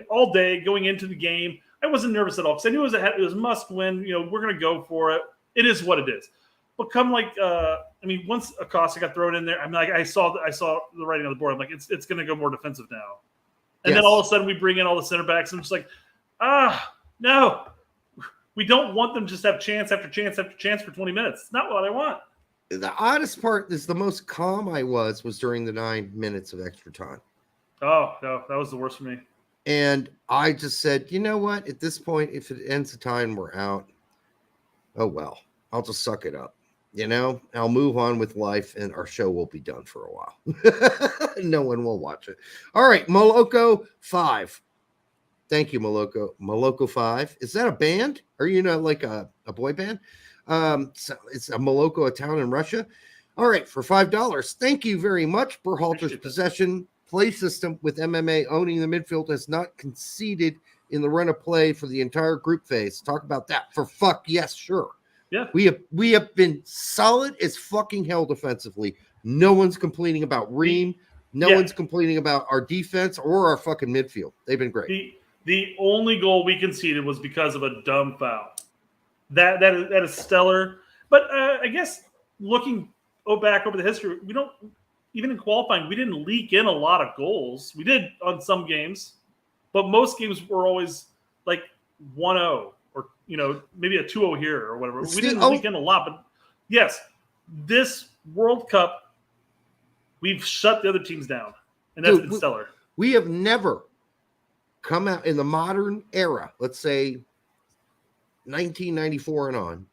all day, going into the game. I wasn't nervous at all because I knew it was must win. We're going to go for it. It is what it is. But come once Acosta got thrown in there, I'm like, I saw the writing on the board. I'm like, it's going to go more defensive now. And then all of a sudden we bring in all the center backs. And I'm just like, no, we don't want them just to have chance after chance after chance for 20 minutes. It's not what I want. The oddest part is the most calm I was during the 9 minutes of extra time. Oh, no, that was the worst for me. And I just said, you know what? At this point, if it ends the time, we're out. Oh, well, I'll just suck it up. I'll move on with life and our show will be done for a while. No one will watch it. All right. Moloko 5. Thank you, Moloko. Moloko 5. Is that a band? Are you like a boy band? So it's a Moloko, a town in Russia. All right. For $5. Thank you very much. Berhalter's possession play system with MMA owning the midfield has not conceded in the run of play for the entire group phase. Talk about that. For fuck. Yes, sure. Yeah, we have been solid as fucking hell defensively. No one's complaining about Ream. No one's complaining about our defense or our fucking midfield. They've been great. The only goal we conceded was because of a dumb foul. That is stellar. But I guess looking back over the history, we don't even in qualifying we didn't leak in a lot of goals. We did on some games, but most games were always like 1-0. Or, maybe a 2-0 here or whatever. We didn't leak in a lot, but yes, this World Cup, we've shut the other teams down, and that's been stellar. We have never come out in the modern era, let's say 1994 and on,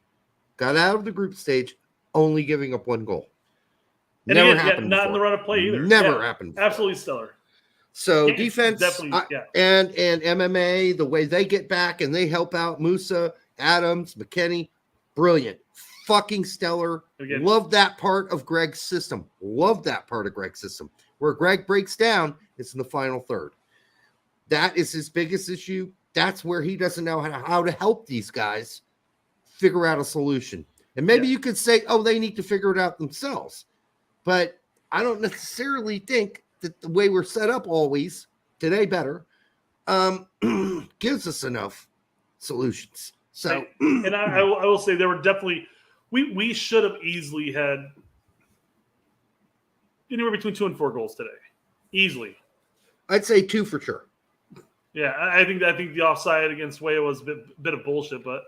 got out of the group stage only giving up one goal. And never again, happened not before. in the run of play either. Never happened before. Absolutely stellar. So defense and MMA, the way they get back and they help out Musa, Adams, McKennie, brilliant. Fucking stellar. Again. Love that part of Gregg's system. Where Gregg breaks down, it's in the final third. That is his biggest issue. That's where he doesn't know how to help these guys figure out a solution. And maybe you could say, they need to figure it out themselves. But I don't necessarily think that the way we're set up always, today better, gives us enough solutions. So, and I will say there were definitely we should have easily had anywhere between 2 and 4 goals today, easily. I'd say 2 for sure. Yeah, I think the offside against Weah was a bit of bullshit, but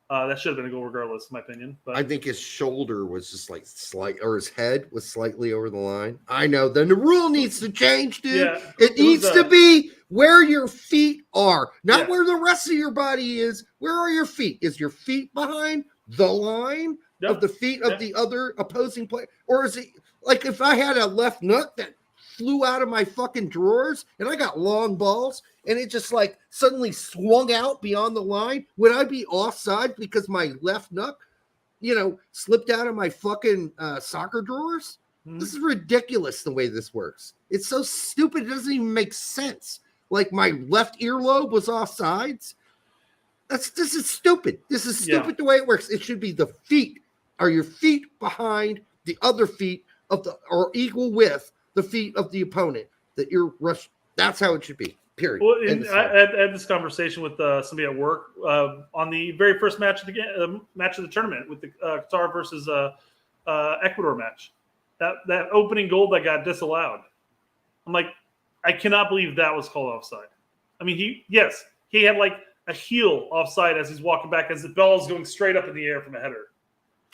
that should have been a goal regardless, in my opinion. But I think his shoulder was just like or his head was slightly over the line. I know. Then the rule needs to change, dude. Yeah, it needs to be where your feet are, not where the rest of your body is. Where are your feet? Is your feet behind the line of the feet of the other opposing player? Or is it like if I had a left nut that flew out of my fucking drawers and I got long balls and it just like suddenly swung out beyond the line, would I be offside because my left nut, slipped out of my fucking soccer drawers? This is ridiculous the way this works. It's so stupid. It doesn't even make sense. Like my left earlobe was offsides. This is stupid. This is stupid the way it works. It should be the feet. Are your feet behind the other feet or equal with the feet of the opponent that you're rushing? That's how it should be. Period. Well, I had this conversation with somebody at work on the very first match of the tournament with the Qatar versus Ecuador match. That opening goal that got disallowed. I'm like, I cannot believe that was called offside. I mean, he had like a heel offside as he's walking back as the ball is going straight up in the air from a header.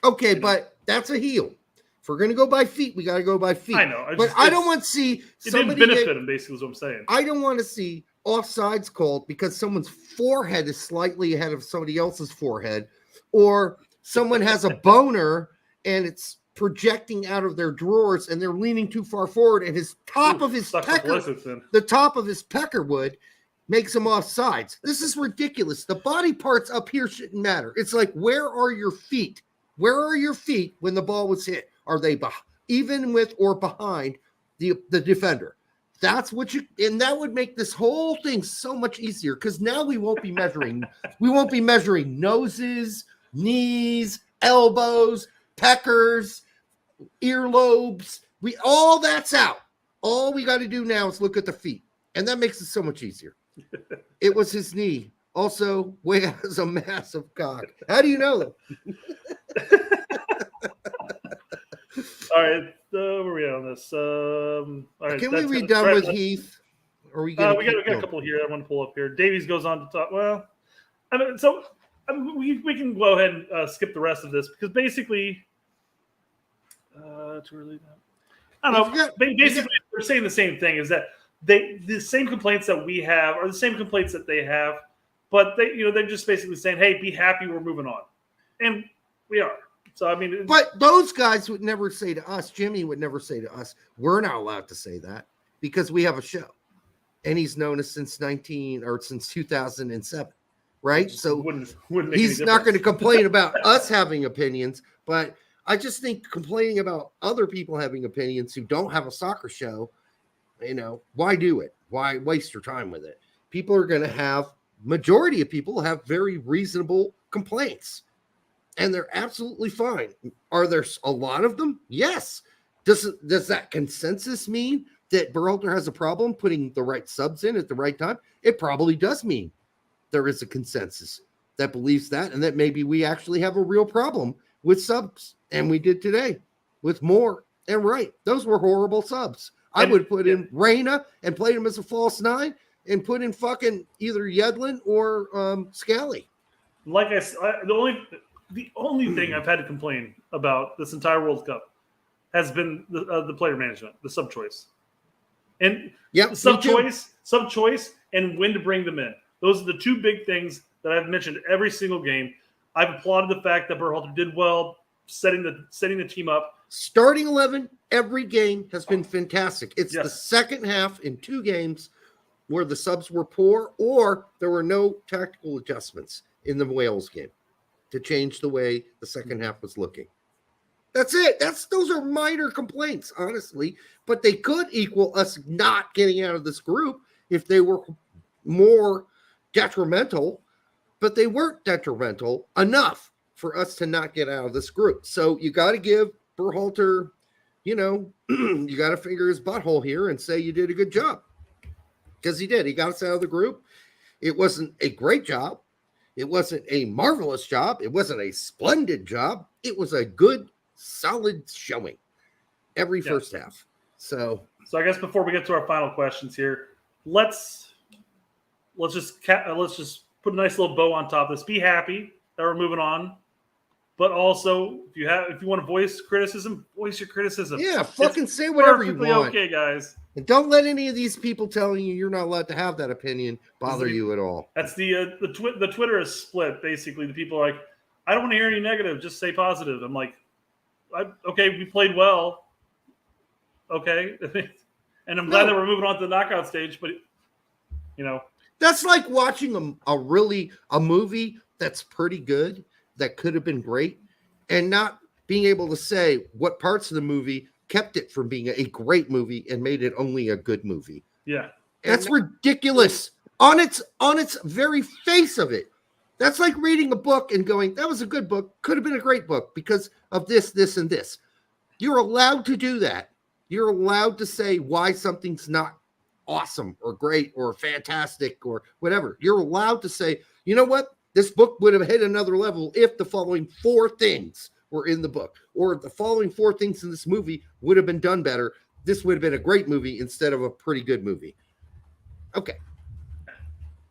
Okay, but that's a heel. If we're going to go by feet, we got to go by feet. I know. I don't want to see somebody. It didn't benefit him, basically, is what I'm saying. I don't want to see offsides called because someone's forehead is slightly ahead of somebody else's forehead, or someone has a boner and it's projecting out of their drawers and they're leaning too far forward and the top of his peckerwood makes him offsides. This is ridiculous. The body parts up here shouldn't matter. It's like, where are your feet? Where are your feet when the ball was hit? Are they even with or behind the defender? That's what and that would make this whole thing so much easier because now we won't be measuring. We won't be measuring noses, knees, elbows, peckers, earlobes. All that's out. All we got to do now is look at the feet, and that makes it so much easier. It was his knee. Also, Weah has a massive cock. How do you know that? All right, where are we at on this? All right, can we be done with Heath? Or we got a couple here I want to pull up here. Davies goes on to talk. Well, we can go ahead and skip the rest of this because basically, too early. I don't know. Basically, they're saying the same thing: is that the same complaints that we have are the same complaints that they have, but they're just basically saying, "Hey, be happy, we're moving on," and we are. So I mean, but those guys would never say to us. Jimmy would never say to us, "We're not allowed to say that because we have a show," and he's known us since 2007, right? So wouldn't he's not going to complain about us having opinions, but I just think complaining about other people having opinions who don't have a soccer show, why do it? Why waste your time with it? People are going to majority of people have very reasonable complaints, and they're absolutely fine. Are there a lot of them? Yes. Does that consensus mean that Berhalter has a problem putting the right subs in at the right time? It probably does mean there is a consensus that believes that, and that maybe we actually have a real problem with subs. And we did today with Moore and Wright. Those were horrible subs. I would put in Reyna and played him as a false 9 and put in fucking either Yedlin or Scally. Like I said, the only thing I've had to complain about this entire World Cup has been the player management, the sub choice, and sub choice, and when to bring them in. Those are the two big things that I've mentioned every single game. I've applauded the fact that Berhalter did well setting the team up. Starting 11 every game has been fantastic. It's the second half in 2 games where the subs were poor or there were no tactical adjustments in the Wales game to change the way the second half was looking. That's it. Those are minor complaints, honestly, but they could equal us not getting out of this group if they were more detrimental, but they weren't detrimental enough for us to not get out of this group. So you got to give Berhalter, you got to finger his butthole here and say you did a good job, because he did. He got us out of the group. It wasn't a great job. It wasn't a marvelous job. It wasn't a splendid job. It was a good, solid showing every first half. So I guess before we get to our final questions here, let's just put a nice little bow on top of this. Be happy that we're moving on, but also if you want to voice criticism, voice your criticism. Yeah, fucking say whatever you want. Okay, guys. And don't let any of these people telling you're not allowed to have that opinion bother you at all. That's the Twitter is split. Basically, the people are like, I don't want to hear any negative. Just say positive. I'm like, okay, we played well. Okay, and I'm glad that we're moving on to the knockout stage. But that's like watching a movie that's pretty good that could have been great, and not being able to say what parts of the movie kept it from being a great movie and made it only a good movie. Yeah, that's ridiculous on its very face of it. That's like reading a book and going, that was a good book, could have been a great book because of this, this, and this. You're allowed to do that. You're allowed to say why something's not awesome or great or fantastic or whatever. You're allowed to say, you know what? This book would have hit another level if the following 4 things were in the book, or if the following 4 things in this movie would have been done better. This would have been a great movie instead of a pretty good movie. Okay.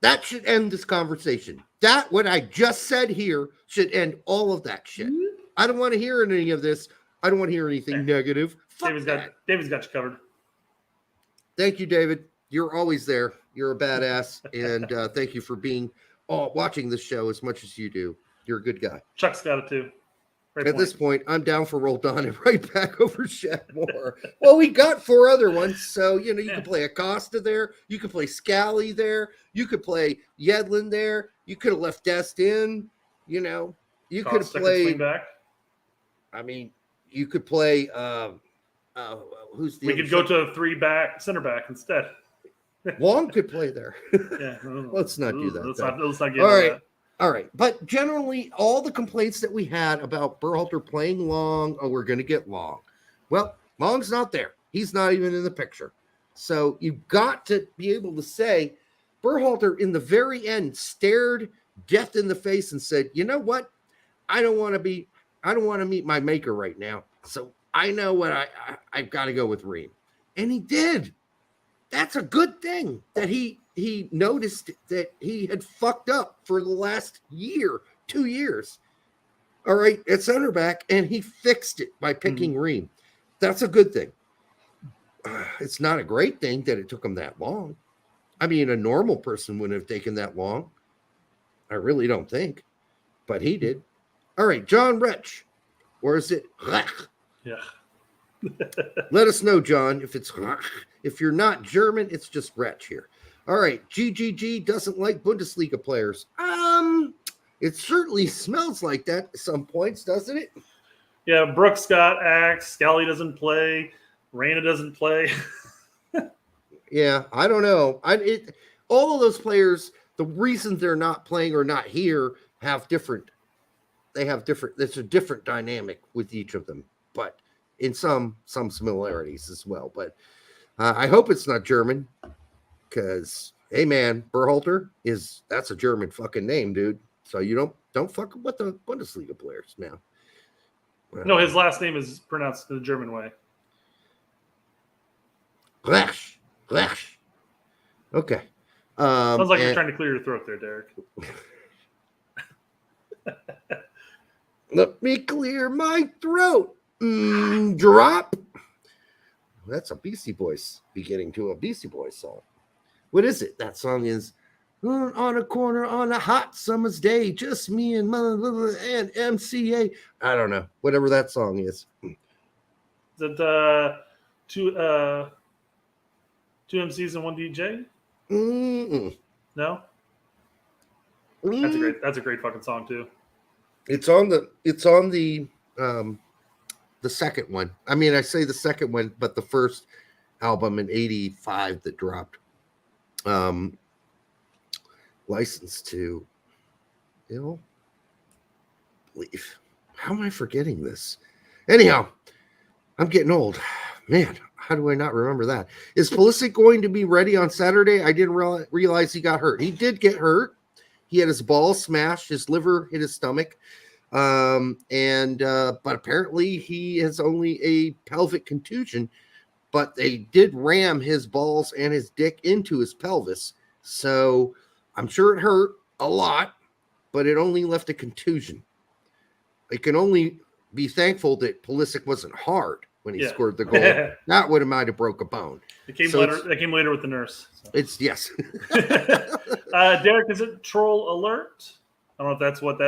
That should end this conversation. That, what I just said here, should end all of that shit. I don't want to hear any of this. I don't want to hear anything negative. David's got you covered. Thank you, David. You're always there. You're a badass. And thank you for watching this show as much as you do. You're a good guy. Chuck's got it too. At this point, I'm down for Roll Don and right back over Shadmore. Well, we got 4 other ones. So, you can play Acosta there. You could play Scally there. You could play Yedlin there. You could have left Dest in. You could have played. Back. I mean, you could play. Who's the? We could go to a 3-back center back instead. Long could play there. Yeah, let's not do that. Let's not get all into right. that. All right. But generally, all the complaints that we had about Berhalter playing Long, we're going to get Long. Well, Long's not there. He's not even in the picture. So you've got to be able to say, Berhalter in the very end stared death in the face and said, you know what? I don't want to meet my maker right now. So I know what I've got to go with Ream. And he did. That's a good thing that he noticed that he had fucked up for the last 2 years. All right, at center back, and he fixed it by picking Ream. That's a good thing. It's not a great thing that it took him that long. I mean, a normal person wouldn't have taken that long. I really don't think. But he did. All right, John Retch. Or is it Rech? Yeah. Let us know, John, if it's Rech. If you're not German, it's just Retch here. All right, GGG doesn't like Bundesliga players. It certainly smells like that at some points, doesn't it? Yeah, Brooks got axed. Scally doesn't play. Reyna doesn't play. Yeah, I don't know. All of those players, the reasons they're not playing or not here have different. There's a different dynamic with each of them, but in some similarities as well. But I hope it's not German, because hey man, Berhalter that's a German fucking name, dude. So you don't fuck with the Bundesliga players now. No, his last name is pronounced the German way. Glash. Okay. Sounds like you're trying to clear your throat there, Derek. Let me clear my throat. Drop. That's a Beastie Boys beginning to a Beastie Boys song. What is it? That song is on a corner on a hot summer's day, just me and MCA. I don't know. Whatever that song is. Is it two MCs and one DJ? No. That's a great fucking song too. It's on the second one. I mean, I say the second one, but the first album in '85 that dropped. Licensed to Ill Belief. How am I forgetting this? Anyhow, I'm getting old. Man, how do I not remember that? Is Pulisic going to be ready on Saturday? I didn't realize he got hurt. He did get hurt. He had his ball smashed. His liver hit his stomach. But apparently he has only a pelvic contusion. but they did ram his balls and his dick into his pelvis. So I'm sure it hurt a lot, but it only left a contusion. I can only be thankful that Pulisic wasn't hard when he scored the goal. That would have might have broke a bone. It came later with the nurse. So. It's yes. Derek, is it troll alert? I don't know if that's what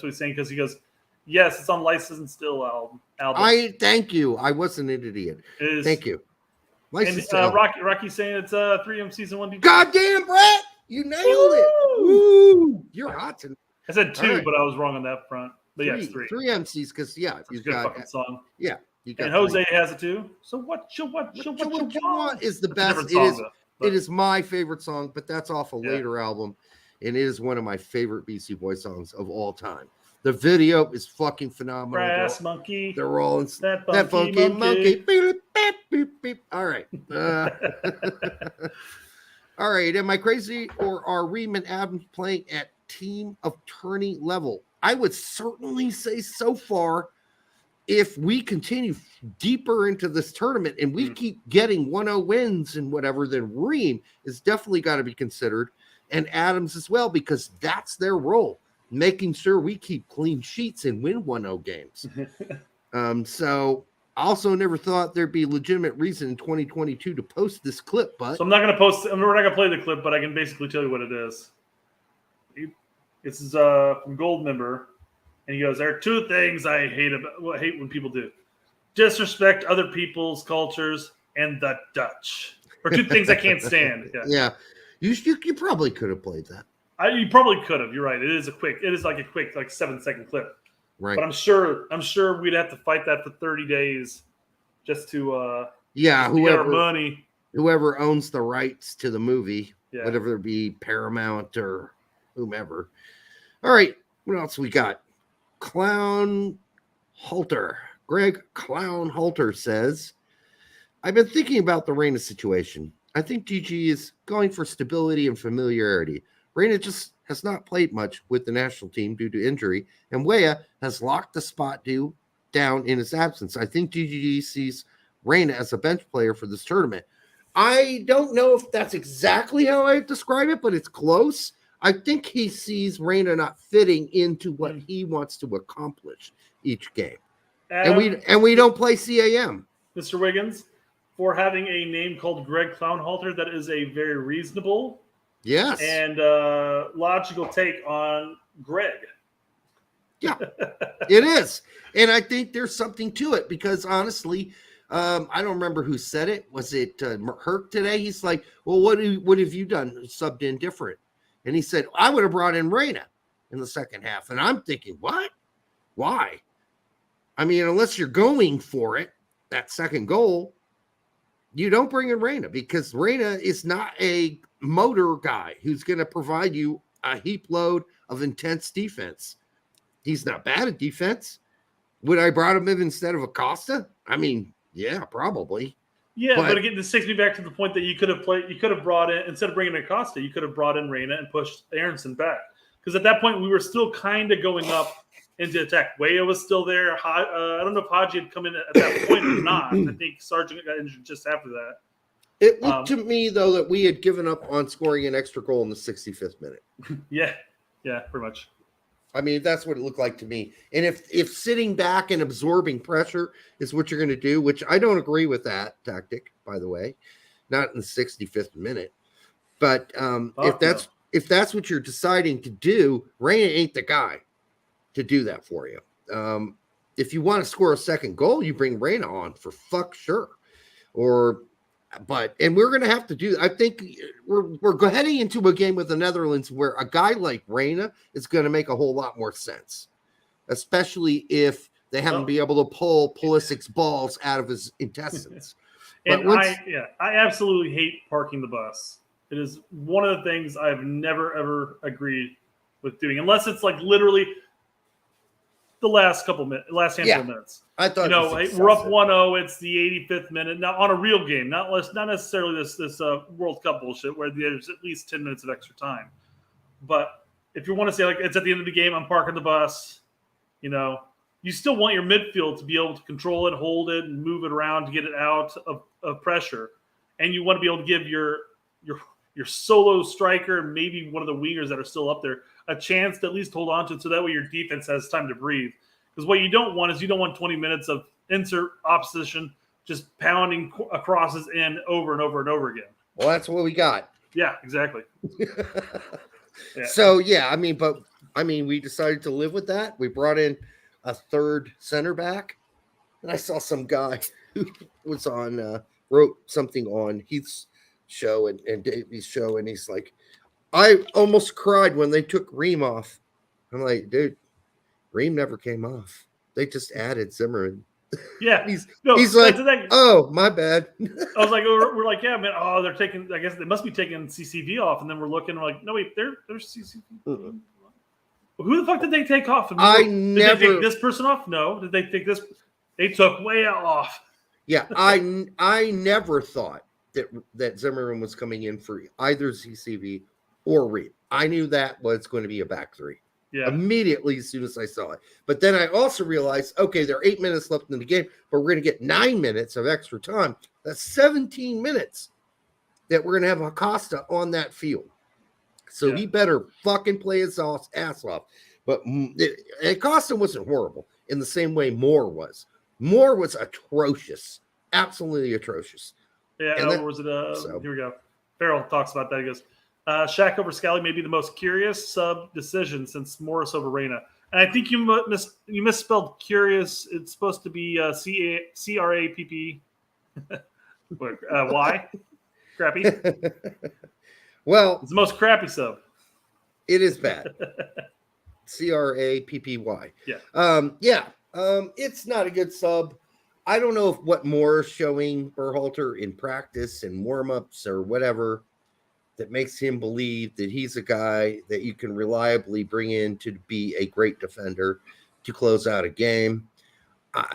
he's saying, because he goes, yes, it's on License Still album. I thank you. I wasn't an idiot. Thank you. And Rocky's saying it's 3M season 1. Goddamn, Brett, you nailed it. Woo! You're hot tonight. I said 2, but I was wrong on that front. But yeah, it's 3. 3 MCs, because you've got fucking song. Yeah, you got. And Jose has it too. So what you want is the best. It is my favorite song, but that's off a later album, and it is one of my favorite BC Boys songs of all time. The video is fucking phenomenal. Brass monkey. They're all in that funky monkey. Beep, beep, beep, beep. All right. All right. Am I crazy, or are Reem and Adams playing at team of tourney level? I would certainly say so far, if we continue deeper into this tournament and we keep getting 1-0 wins and whatever, then Reem is definitely got to be considered, and Adams as well, because that's their role, making sure we keep clean sheets and win 1-0 games. So also never thought there'd be legitimate reason in 2022 to post this clip, but so I'm not going to post. We're not going to play the clip, but I can basically tell you what it is. This is from Gold Member, and he goes, "There are 2 things I hate when people do: disrespect other people's cultures and the Dutch. Or 2 things I can't stand." Yeah. You probably could have played that. You probably could have. You're right. It is like a quick 7-second clip. Right. But I'm sure we'd have to fight that for 30 days just to get our money. Whoever owns the rights to the movie, whatever it be, Paramount or whomever. All right, what else we got? Clown Halter. Gregg Clown Halter says, I've been thinking about the Reyna situation. I think GG is going for stability and familiarity. Reyna just has not played much with the national team due to injury, and Weah has locked the spot down in his absence. I think GG sees Reyna as a bench player for this tournament. I don't know if that's exactly how I describe it, but it's close. I think he sees Reyna not fitting into what he wants to accomplish each game. And we don't play CAM. Mr. Wiggins, for having a name called Gregg Clownhalter, that is a very reasonable and logical take on Gregg. Yeah, it is. And I think there's something to it, because honestly, I don't remember who said it. Was it Herc today? He's like, well, what have you done? Subbed in different. And he said, I would have brought in Reyna in the second half. And I'm thinking, what? Why? I mean, unless you're going for it, that second goal, you don't bring in Reyna, because Reyna is not a motor guy who's going to provide you a heap load of intense defense. He's not bad at defense. Would I brought him in instead of Acosta? I mean, yeah, probably. Yeah, but again, this takes me back to the point that you could have brought in, instead of bringing in Acosta, you could have brought in Reyna and pushed Aronson back. Because at that point, we were still kind of going up into attack. Weah was still there. I don't know if Haji had come in at that point or not. I think Sargent got injured just after that. It looked to me, though, that we had given up on scoring an extra goal in the 65th minute. Yeah, pretty much. I mean, that's what it looked like to me. And if sitting back and absorbing pressure is what you're going to do, which I don't agree with that tactic, by the way, not in the 65th minute. But if that's what you're deciding to do, Reyna ain't the guy to do that for you. If you want to score a second goal, you bring Reyna on for fuck sure. And we're going to have to do. I think we're heading into a game with the Netherlands where a guy like Reyna is going to make a whole lot more sense, especially if they haven't been able to pull Pulisic's balls out of his intestines. I absolutely hate parking the bus. It is one of the things I've never ever agreed with doing, unless it's like literally the last handful of minutes. I thought, we're up 1-0. It's the 85th minute now on a real game, not necessarily this World Cup bullshit where there's at least 10 minutes of extra time. But if you want to say like it's at the end of the game, I'm parking the bus. You still want your midfield to be able to control it, hold it, and move it around to get it out of of pressure, and you want to be able to give your solo striker, maybe one of the wingers that are still up there, a chance to at least hold on to it, so that way your defense has time to breathe. Because what you don't want is 20 minutes of insert opposition just pounding crosses in over and over and over again. Well, that's what we got. Yeah, exactly. Yeah. So, yeah, we decided to live with that. We brought in a third center back, and I saw some guy who was on, wrote something on Heath's show and Davey's show, and he's like, I almost cried when they took Ream off. I'm like, dude, Ream never came off. They just added Zimmerman. Yeah, he's like, oh, my bad. I was like, we're like, yeah, man. Oh, they're taking. I guess they must be taking CCV off, and then we're looking. We're like, no, wait, there's CCV. Well, who the fuck did they take off? Did they take this person off? No. Did they take this? They took way off. Yeah, I never thought that Zimmerman was coming in for either CCV or Reed. I knew that was going to be a back three. Yeah. Immediately as soon as I saw it. But then I also realized, okay, there are 8 minutes left in the game, but we're going to get 9 minutes of extra time. That's 17 minutes that we're going to have Acosta on that field. So he better fucking play his ass off. But Acosta wasn't horrible in the same way Moore was. Moore was atrocious. Absolutely atrocious. Yeah, here we go. Farrell talks about that. He goes, Shaq over Scally may be the most curious sub decision since Morris over Reyna. And I think you misspelled curious. It's supposed to be CRAPP. Y? Crappy? Well, it's the most crappy sub. It is bad. CRAPPY. Yeah. It's not a good sub. I don't know what Moore is showing Berhalter in practice and warm-ups or whatever that makes him believe that he's a guy that you can reliably bring in to be a great defender to close out a game.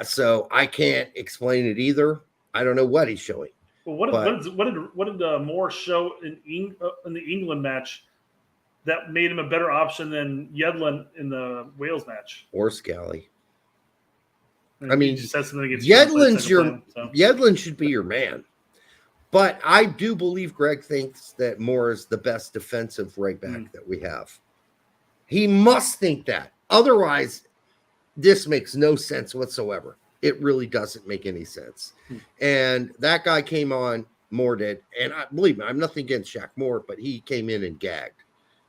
So I can't explain it either. I don't know what he's showing. Well, what did Moore show in the England match that made him a better option than Yedlin in the Wales match? Or Scally. He just has something against Yedlin should be your man. But I do believe Gregg thinks that Moore is the best defensive right back that we have. He must think that. Otherwise, this makes no sense whatsoever. It really doesn't make any sense. And that guy came on, Moore did. And believe me, I'm nothing against Shaq Moore, but he came in and gagged.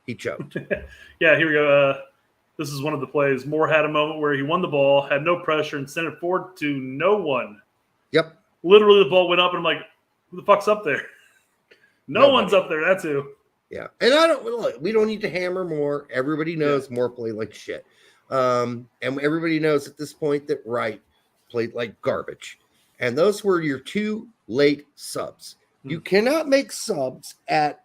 He choked. Yeah, here we go. This is one of the plays. Moore had a moment where he won the ball, had no pressure, and sent it forward to no one. Yep. Literally, the ball went up, and I'm like, who the fuck's up there? Nobody. One's up there. That's who. Yeah. And we don't need to hammer Moore. Everybody knows Moore played like shit. And everybody knows at this point that Wright played like garbage. And those were your two late subs. You cannot make subs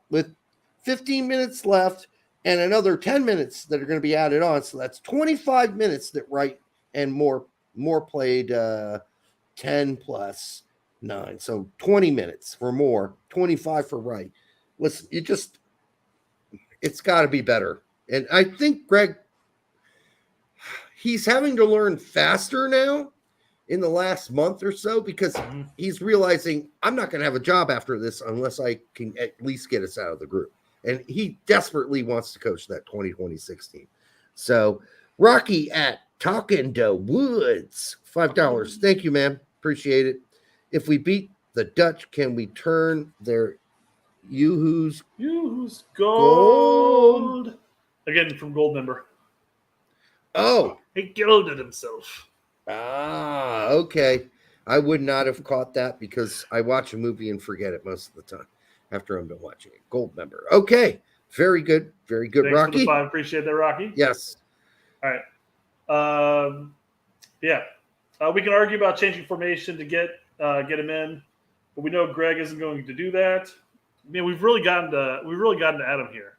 with 15 minutes left and another 10 minutes that are going to be added on. So that's 25 minutes that Wright and Moore played 10 plus 9. So 20 minutes for Moore, 25 for Wright. Listen, it's got to be better. And I think Gregg, he's having to learn faster now in the last month or so because he's realizing I'm not going to have a job after this unless I can at least get us out of the group. And he desperately wants to coach that 2020-16 team. So Rocky at Talking to Woods, $5. Thank you, man. Appreciate it. If we beat the Dutch, can we turn their Yoo-Hoo's gold? Again, from Gold member. Oh. He gilded himself. Okay. I would not have caught that because I watch a movie and forget it most of the time after I'm done watching it. Gold member. Okay. Very good. Very good, Thanks Rocky. For the 5. Appreciate that, Rocky. Yes. All right. We can argue about changing formation to get him in, but we know Gregg isn't going to do that. I mean, we've really gotten to Adam here.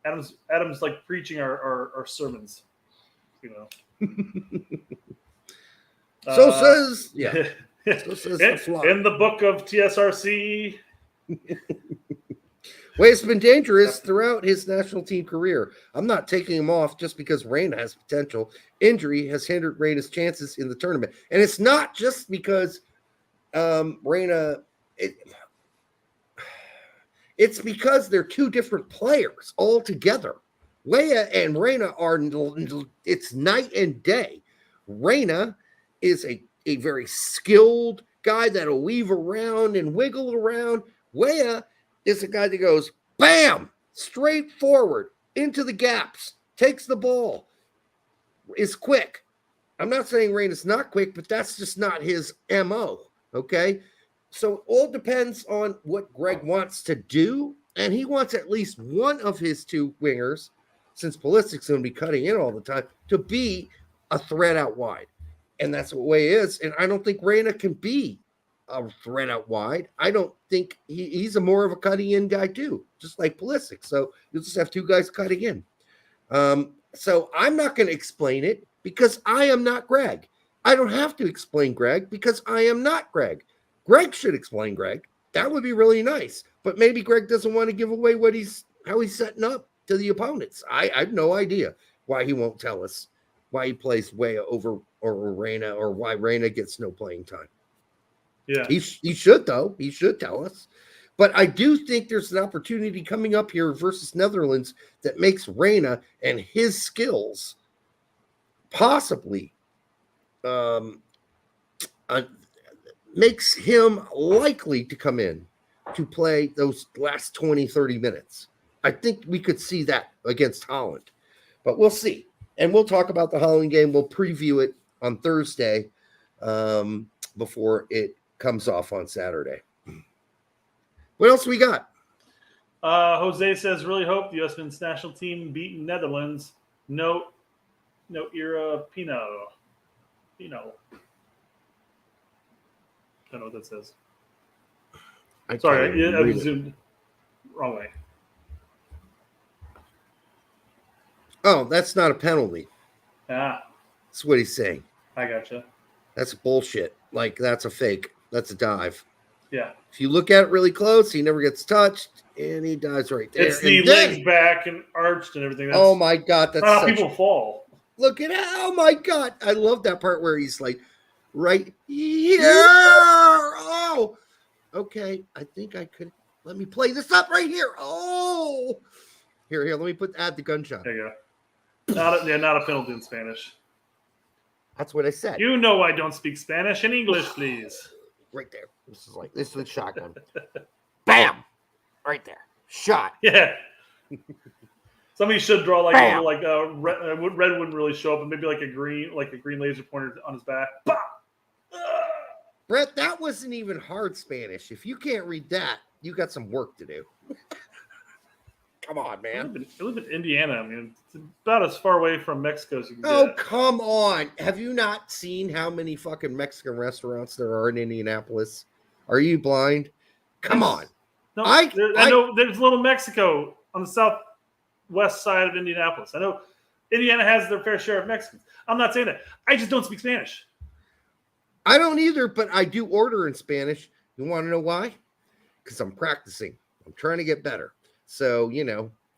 Adam's like preaching our sermons, you know. So says in the book of TSRC. It's been dangerous throughout his national team career. I'm not taking him off just because Reyna has potential. Injury has hindered Reyna's chances in the tournament. And it's not just because Reyna It's because they're two different players altogether. Weah and Reyna it's night and day. Reyna is a very skilled guy that'll weave around and wiggle around. Weah is a guy that goes, bam, straight forward into the gaps, takes the ball, is quick. I'm not saying Reyna's not quick, but that's just not his MO, okay? So it all depends on what Gregg wants to do, and he wants at least one of his two wingers, since Pulisic's going to be cutting in all the time, to be a threat out wide. And that's what Weah is, and I don't think Reyna can be a threat out wide. I don't think he's a more of a cutting in guy too, just like Pulisic. So you'll just have two guys cutting in. So I'm not going to explain it because I am not Gregg. I don't have to explain Gregg because I am not Gregg. Gregg should explain Gregg. That would be really nice. But maybe Gregg doesn't want to give away how he's setting up to the opponents. I have no idea why he won't tell us why he plays Weah over Reyna, or why Reyna gets no playing time. Yeah, he should, though. He should tell us. But I do think there's an opportunity coming up here versus Netherlands that makes Reyna and his skills possibly makes him likely to come in to play those last 20, 30 minutes. I think we could see that against Holland. But we'll see. And we'll talk about the Holland game. We'll preview it on Thursday before it comes off on Saturday. What else we got? Jose says, really hope the U.S. men's national team beat Netherlands. No era Pino. I don't know what that says. Sorry, I zoomed wrong way. Oh, that's not a penalty. Ah, That's what he's saying. I gotcha. That's bullshit. Like, that's a fake. That's a dive. Yeah. If you look at it really close, he never gets touched, and he dives right there. It's the legs back and arched and everything. Oh, my God. That's how people fall. Look at it. Oh, my God. I love that part where he's like, right here. Oh, okay. I think I could. Let me play this up right here. Oh. Here. Let me add the gunshot. There you go. Not a penalty in Spanish. That's what I said. You know I don't speak Spanish. In English, please. Right there. This is a shotgun. Bam! Right there. Shot. Yeah. Somebody should draw red wouldn't really show up, and maybe like a green laser pointer on his back. Bah! Brett, that wasn't even hard Spanish. If you can't read that, you got some work to do. Come on, man. I live in Indiana. I mean, it's about as far away from Mexico as you can Oh, get. come on. Have you not seen how many fucking Mexican restaurants there are in Indianapolis? Are you blind? Come on. No, I know there's Little Mexico on the southwest side of Indianapolis. I know Indiana has their fair share of Mexicans. I'm not saying that. I just don't speak Spanish. I don't either, but I do order in Spanish. You want to know why? Because I'm practicing. I'm trying to get better. So,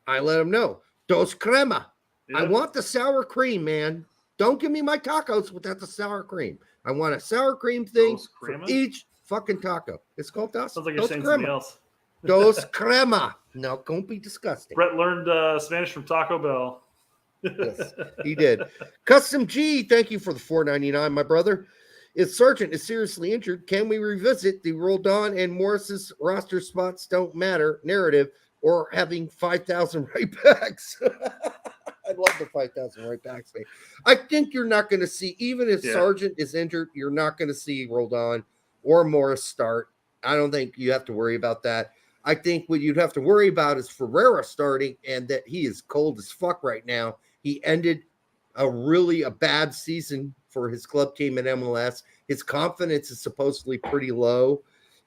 I let them know. Dos crema. Yeah. I want the sour cream, man. Don't give me my tacos without the sour cream. I want a sour cream thing for each fucking taco. It's called dos. Sounds like you're saying something else. Dos crema. No, don't be disgusting. Brett learned Spanish from Taco Bell. Yes, he did. Custom G, thank you for the $4.99, my brother. If Sargent is seriously injured, can we revisit the Roldan and Morris's roster spots don't matter narrative, or having 5,000 right backs? I love the 5,000 right backs thing. I think you're not going to see, even if Sargent is injured, you're not going to see Roldan or Morris start. I don't think you have to worry about that. I think what you'd have to worry about is Ferreira starting, and that he is cold as fuck right now. He ended a bad season for his club team in MLS. His confidence is supposedly pretty low.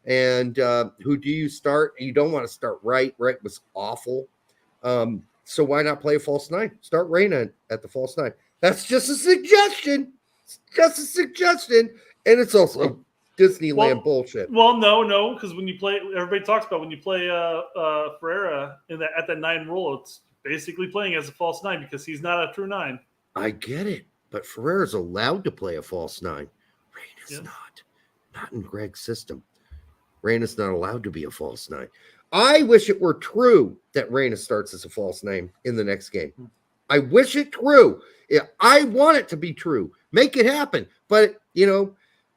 And who do you start? You don't want to start Wright. Wright was awful. So why not play a false nine? Start Reyna at the false nine. That's just a suggestion. It's just a suggestion. And it's also Disneyland bullshit. Well, no, because when you play, everybody talks about when you play Ferreira at that 9 role, it's basically playing as a false 9 because he's not a true 9. I get it, but Ferreira's allowed to play a false 9. Reyna's not in Gregg's system. Reyna's not allowed to be a false 9. I wish it were true that Reyna starts as a false 9 in the next game. I wish it true. Yeah, I want it to be true. Make it happen. But,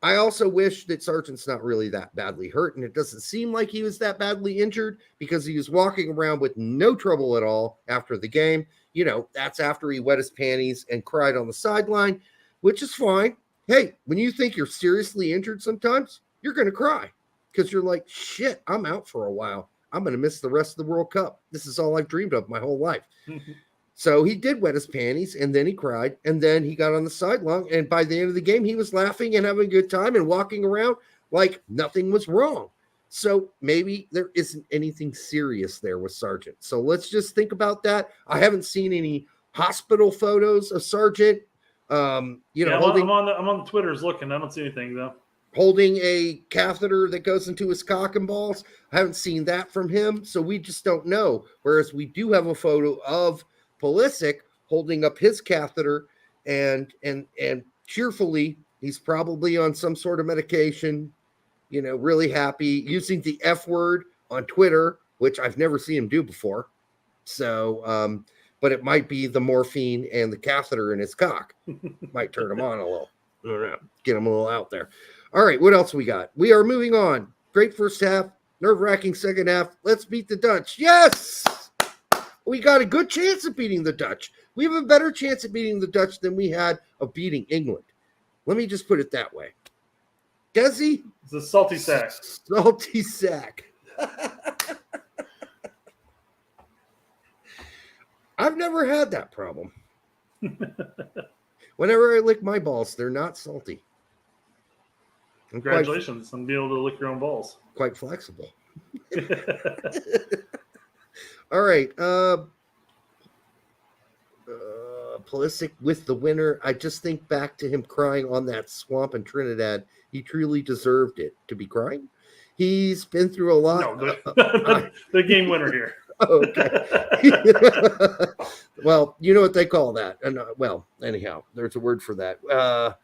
I also wish that Sargent's not really that badly hurt, and it doesn't seem like he was that badly injured because he was walking around with no trouble at all after the game. That's after he wet his panties and cried on the sideline, which is fine. Hey, when you think you're seriously injured sometimes, you're going to cry because you're like, shit, I'm out for a while. I'm going to miss the rest of the World Cup. This is all I've dreamed of my whole life. So he did wet his panties, and then he cried, and then he got on the sideline, and by the end of the game, he was laughing and having a good time and walking around like nothing was wrong. So maybe there isn't anything serious there with Sargent. So let's just think about that. I haven't seen any hospital photos of Sargent. I'm on the Twitters looking. I don't see anything though. Holding a catheter that goes into his cock and balls. I haven't seen that from him, so we just don't know. Whereas we do have a photo of Pulisic holding up his catheter and cheerfully, he's probably on some sort of medication, really happy, using the F word on Twitter, which I've never seen him do before. So, but it might be the morphine and the catheter in his cock. Might turn him on a little. Get him a little out there. All right, what else we got? We are moving on. Great first half, nerve-wracking second half. Let's beat the Dutch. Yes! We got a good chance of beating the Dutch. We have a better chance of beating the Dutch than we had of beating England. Let me just put it that way. Desi? It's a salty sack. Salty sack. I've never had that problem. Whenever I lick my balls, they're not salty. Congratulations on being able to lick your own balls. Quite flexible. All right. Pulisic with the winner. I just think back to him crying on that swamp in Trinidad. He truly deserved it to be crying. He's been through a lot. No, the game winner here. Okay. Well, you know what they call that. Well, anyhow, there's a word for that.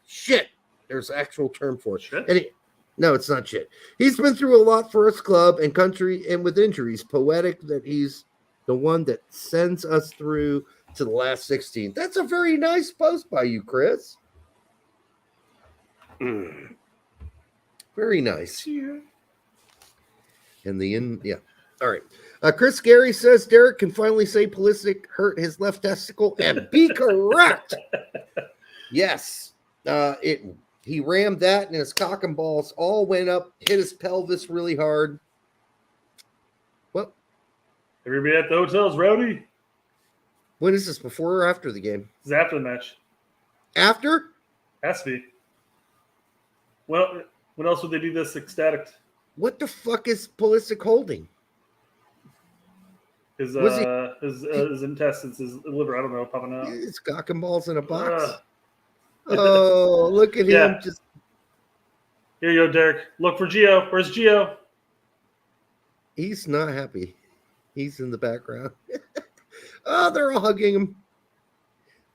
Shit. There's an actual term for it. Shit? No, it's not shit. He's been through a lot for his club and country, and with injuries. Poetic that he's the one that sends us through to the last 16. That's a very nice post by you, Chris. Very nice. Yeah. All right. Chris Gary says Derek can finally say Pulisic hurt his left testicle and be correct. Yes. He rammed that and his cock and balls all went up, hit his pelvis really hard. Well, everybody at the hotel's rowdy. When is this, before or after the game? It's after the match. After? Has to be. Well, when else would they do this ecstatic? What the fuck is Pulisic holding? His intestines, his liver, I don't know, popping out. His cock and balls in a box. Oh, look at him. Just here you go, Derek. Look for Gio. Where's Gio? He's not happy. He's in the background. Oh, they're all hugging him.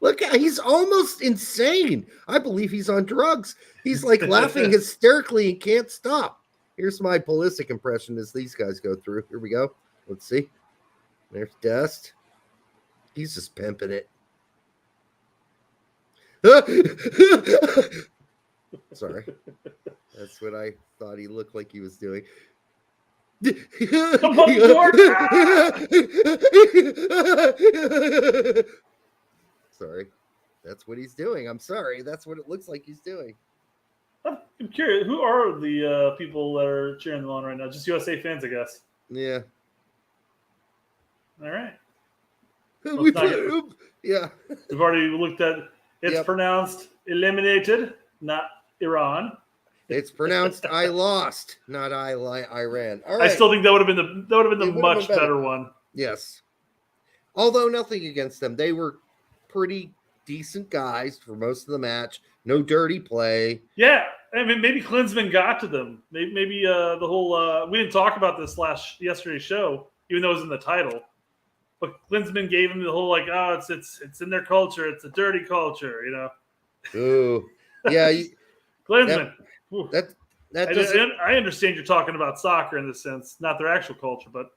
Look, he's almost insane. I believe he's on drugs. He's like laughing hysterically and can't stop. Here's my Pulisic impression as these guys go through. Here we go. Let's see. There's Dust. He's just pimping it. Sorry. That's what I thought he looked like he was doing. Come on, Sorry. That's what he's doing. I'm sorry. That's what it looks like he's doing. I'm curious. Who are the people that are cheering them on right now? Just USA fans, I guess. Yeah. All right. Yeah. We've already looked at it's pronounced eliminated, not Iran. It's pronounced I lost, not I ran. All right. I still think that would have been the much better one. Yes. Although nothing against them. They were pretty decent guys for most of the match. No dirty play. Yeah. I mean, maybe Klinsmann got to them. Maybe the whole we didn't talk about this yesterday's show, even though it was in the title. But Klinsmann gave him the whole it's in their culture. It's a dirty culture, Ooh, yeah. Klinsmann. I understand you're talking about soccer in this sense, not their actual culture, but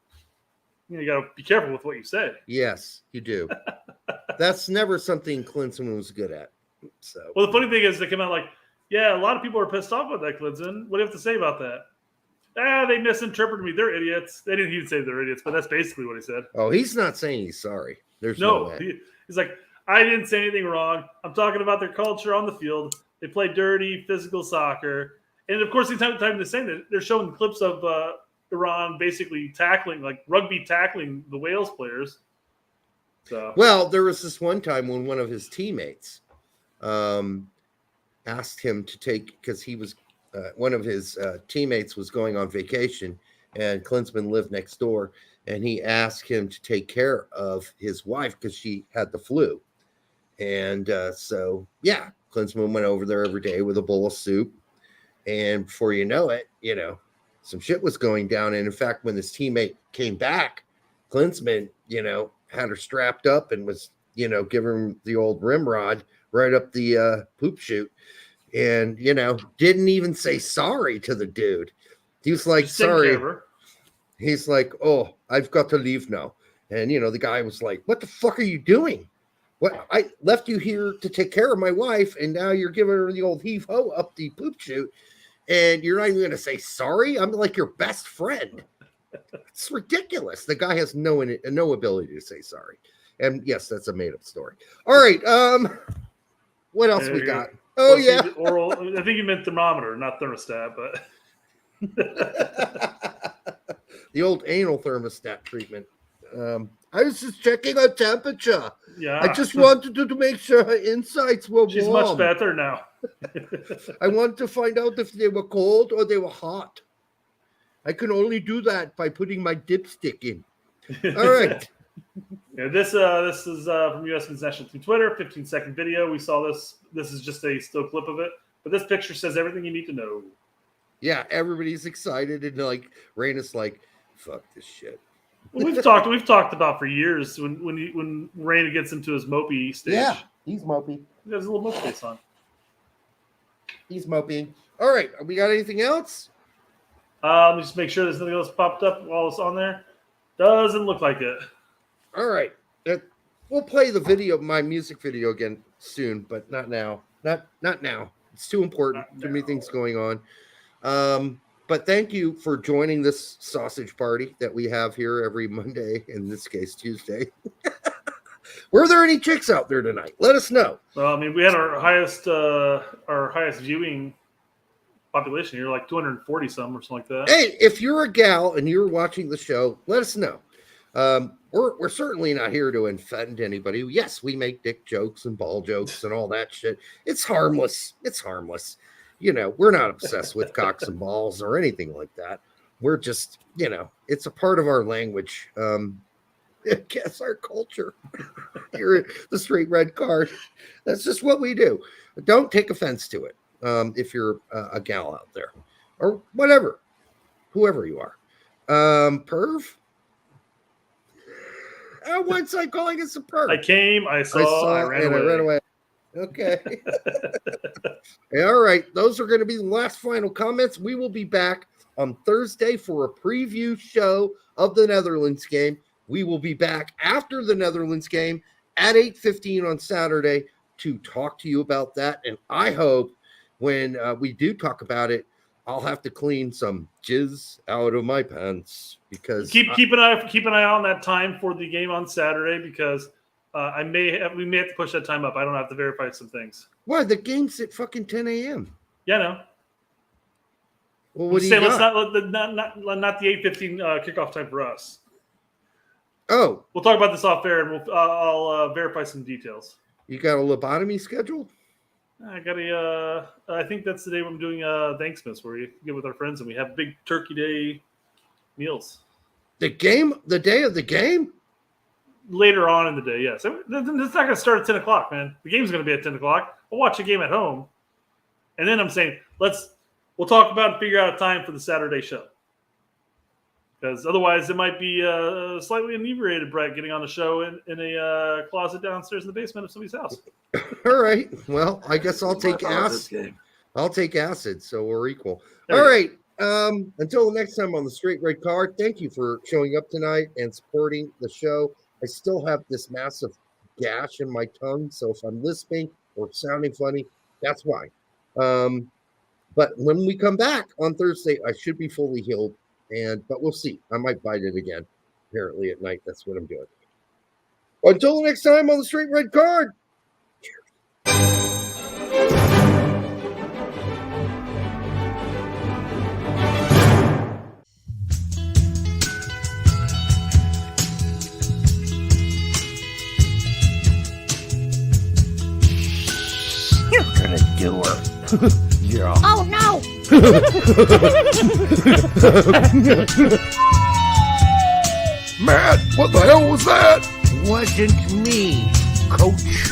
you got to be careful with what you say. Yes, you do. That's never something Klinsmann was good at. So, well, the funny thing is, they come out like, yeah, a lot of people are pissed off with that, Klinsmann. What do you have to say about that? They misinterpreted me. They're idiots. They didn't even say they're idiots, but that's basically what he said. Oh, he's not saying he's sorry. There's no way. He's like, I didn't say anything wrong. I'm talking about their culture on the field. They play dirty, physical soccer. And, of course, the time they're saying that, they're showing clips of Iran basically tackling, like rugby tackling the Wales players. So. Well, there was this one time when one of his teammates asked him to take, because he was one of his teammates was going on vacation, and Klinsmann lived next door, and he asked him to take care of his wife because she had the flu. And so, yeah, Klinsmann went over there every day with a bowl of soup. And before you know it, some shit was going down. And in fact, when this teammate came back, Klinsmann, had her strapped up and was, giving him the old rimrod right up the poop chute. And, didn't even say sorry to the dude. He was like, sorry. He's like, oh, I've got to leave now. And, the guy was like, what the fuck are you doing? What? I left you here to take care of my wife, and now you're giving her the old heave-ho up the poop chute, and you're not even going to say sorry? I'm like your best friend. It's ridiculous. The guy has no ability to say sorry. And, yes, that's a made-up story. All right. What else we got? Oh, yeah. Oral. I think you meant thermometer, not thermostat, but the old anal thermostat treatment. I was just checking a temperature. Yeah. I just wanted to make sure her insides were warm. She's much better now. I wanted to find out if they were cold or they were hot. I can only do that by putting my dipstick in. All right. Yeah, this is from USMNT National Team Twitter, 15-second video. We saw this. This is just a still clip of it. But this picture says everything you need to know. Yeah, everybody's excited, and like Raina's like, fuck this shit. Well, we've talked about for years when Raina gets into his mopey stage. Yeah, he's mopey. He has a little mope face on. He's moping. All right, we got anything else? Let me just make sure there's nothing else popped up while it's on there. Doesn't look like it. All right. We'll play the video, my music video again soon, but not now. Not now. It's too important. Too many things going on. But thank you for joining this sausage party that we have here every Monday, in this case, Tuesday. Were there any chicks out there tonight? Let us know. Well, I mean, we had our highest viewing population here, like 240 some or something like that. Hey, if you're a gal and you're watching the show, let us know. We're certainly not here to offend anybody. Yes, we make dick jokes and ball jokes and all that shit. It's harmless. It's harmless. We're not obsessed with cocks and balls or anything like that. We're just, it's a part of our language. I guess our culture. Here at the Straight Red Card. That's just what we do. Don't take offense to it if you're a gal out there or whatever, whoever you are. Perv? What's I calling us a perv? I saw, I ran away. Okay. All right. Those are going to be the last final comments. We will be back on Thursday for a preview show of the Netherlands game. We will be back after the Netherlands game at 8:15 on Saturday to talk to you about that. And I hope when we do talk about it, I'll have to clean some jizz out of my pants because keep an eye on that time for the game on Saturday because we may have to push that time up. I don't have to verify some things. Why? The game's at fucking 10 a.m. Yeah, no. Well, what do you got? Let's not the 8:15 kickoff time for us. Oh, we'll talk about this off air, and I'll verify some details. You got a lobotomy scheduled? I got I think that's the day I'm doing Thanksmas, where we get with our friends and we have big Turkey Day meals. The day of the game? Later on in the day, yes. It's not going to start at 10 o'clock, man. The game's going to be at 10 o'clock. I'll watch a game at home. And then I'm saying, we'll talk about and figure out a time for the Saturday show. Because otherwise it might be slightly inebriated Brett getting on the show in a closet downstairs in the basement of somebody's house. All right. Well, I guess I'll take ass. I'll take acid, so we're equal. There All you right. Until the next time on the Straight Red Card, thank you for showing up tonight and supporting the show. I still have this massive gash in my tongue, so if I'm lisping or sounding funny, that's why. But when we come back on Thursday, I should be fully healed, but we'll see. I might bite it again. Apparently at night, that's what I'm doing. Until the next time on the Straight Red Card. You're gonna do her. Yeah. Oh no! Matt, what the hell was that? Wasn't me, Coach.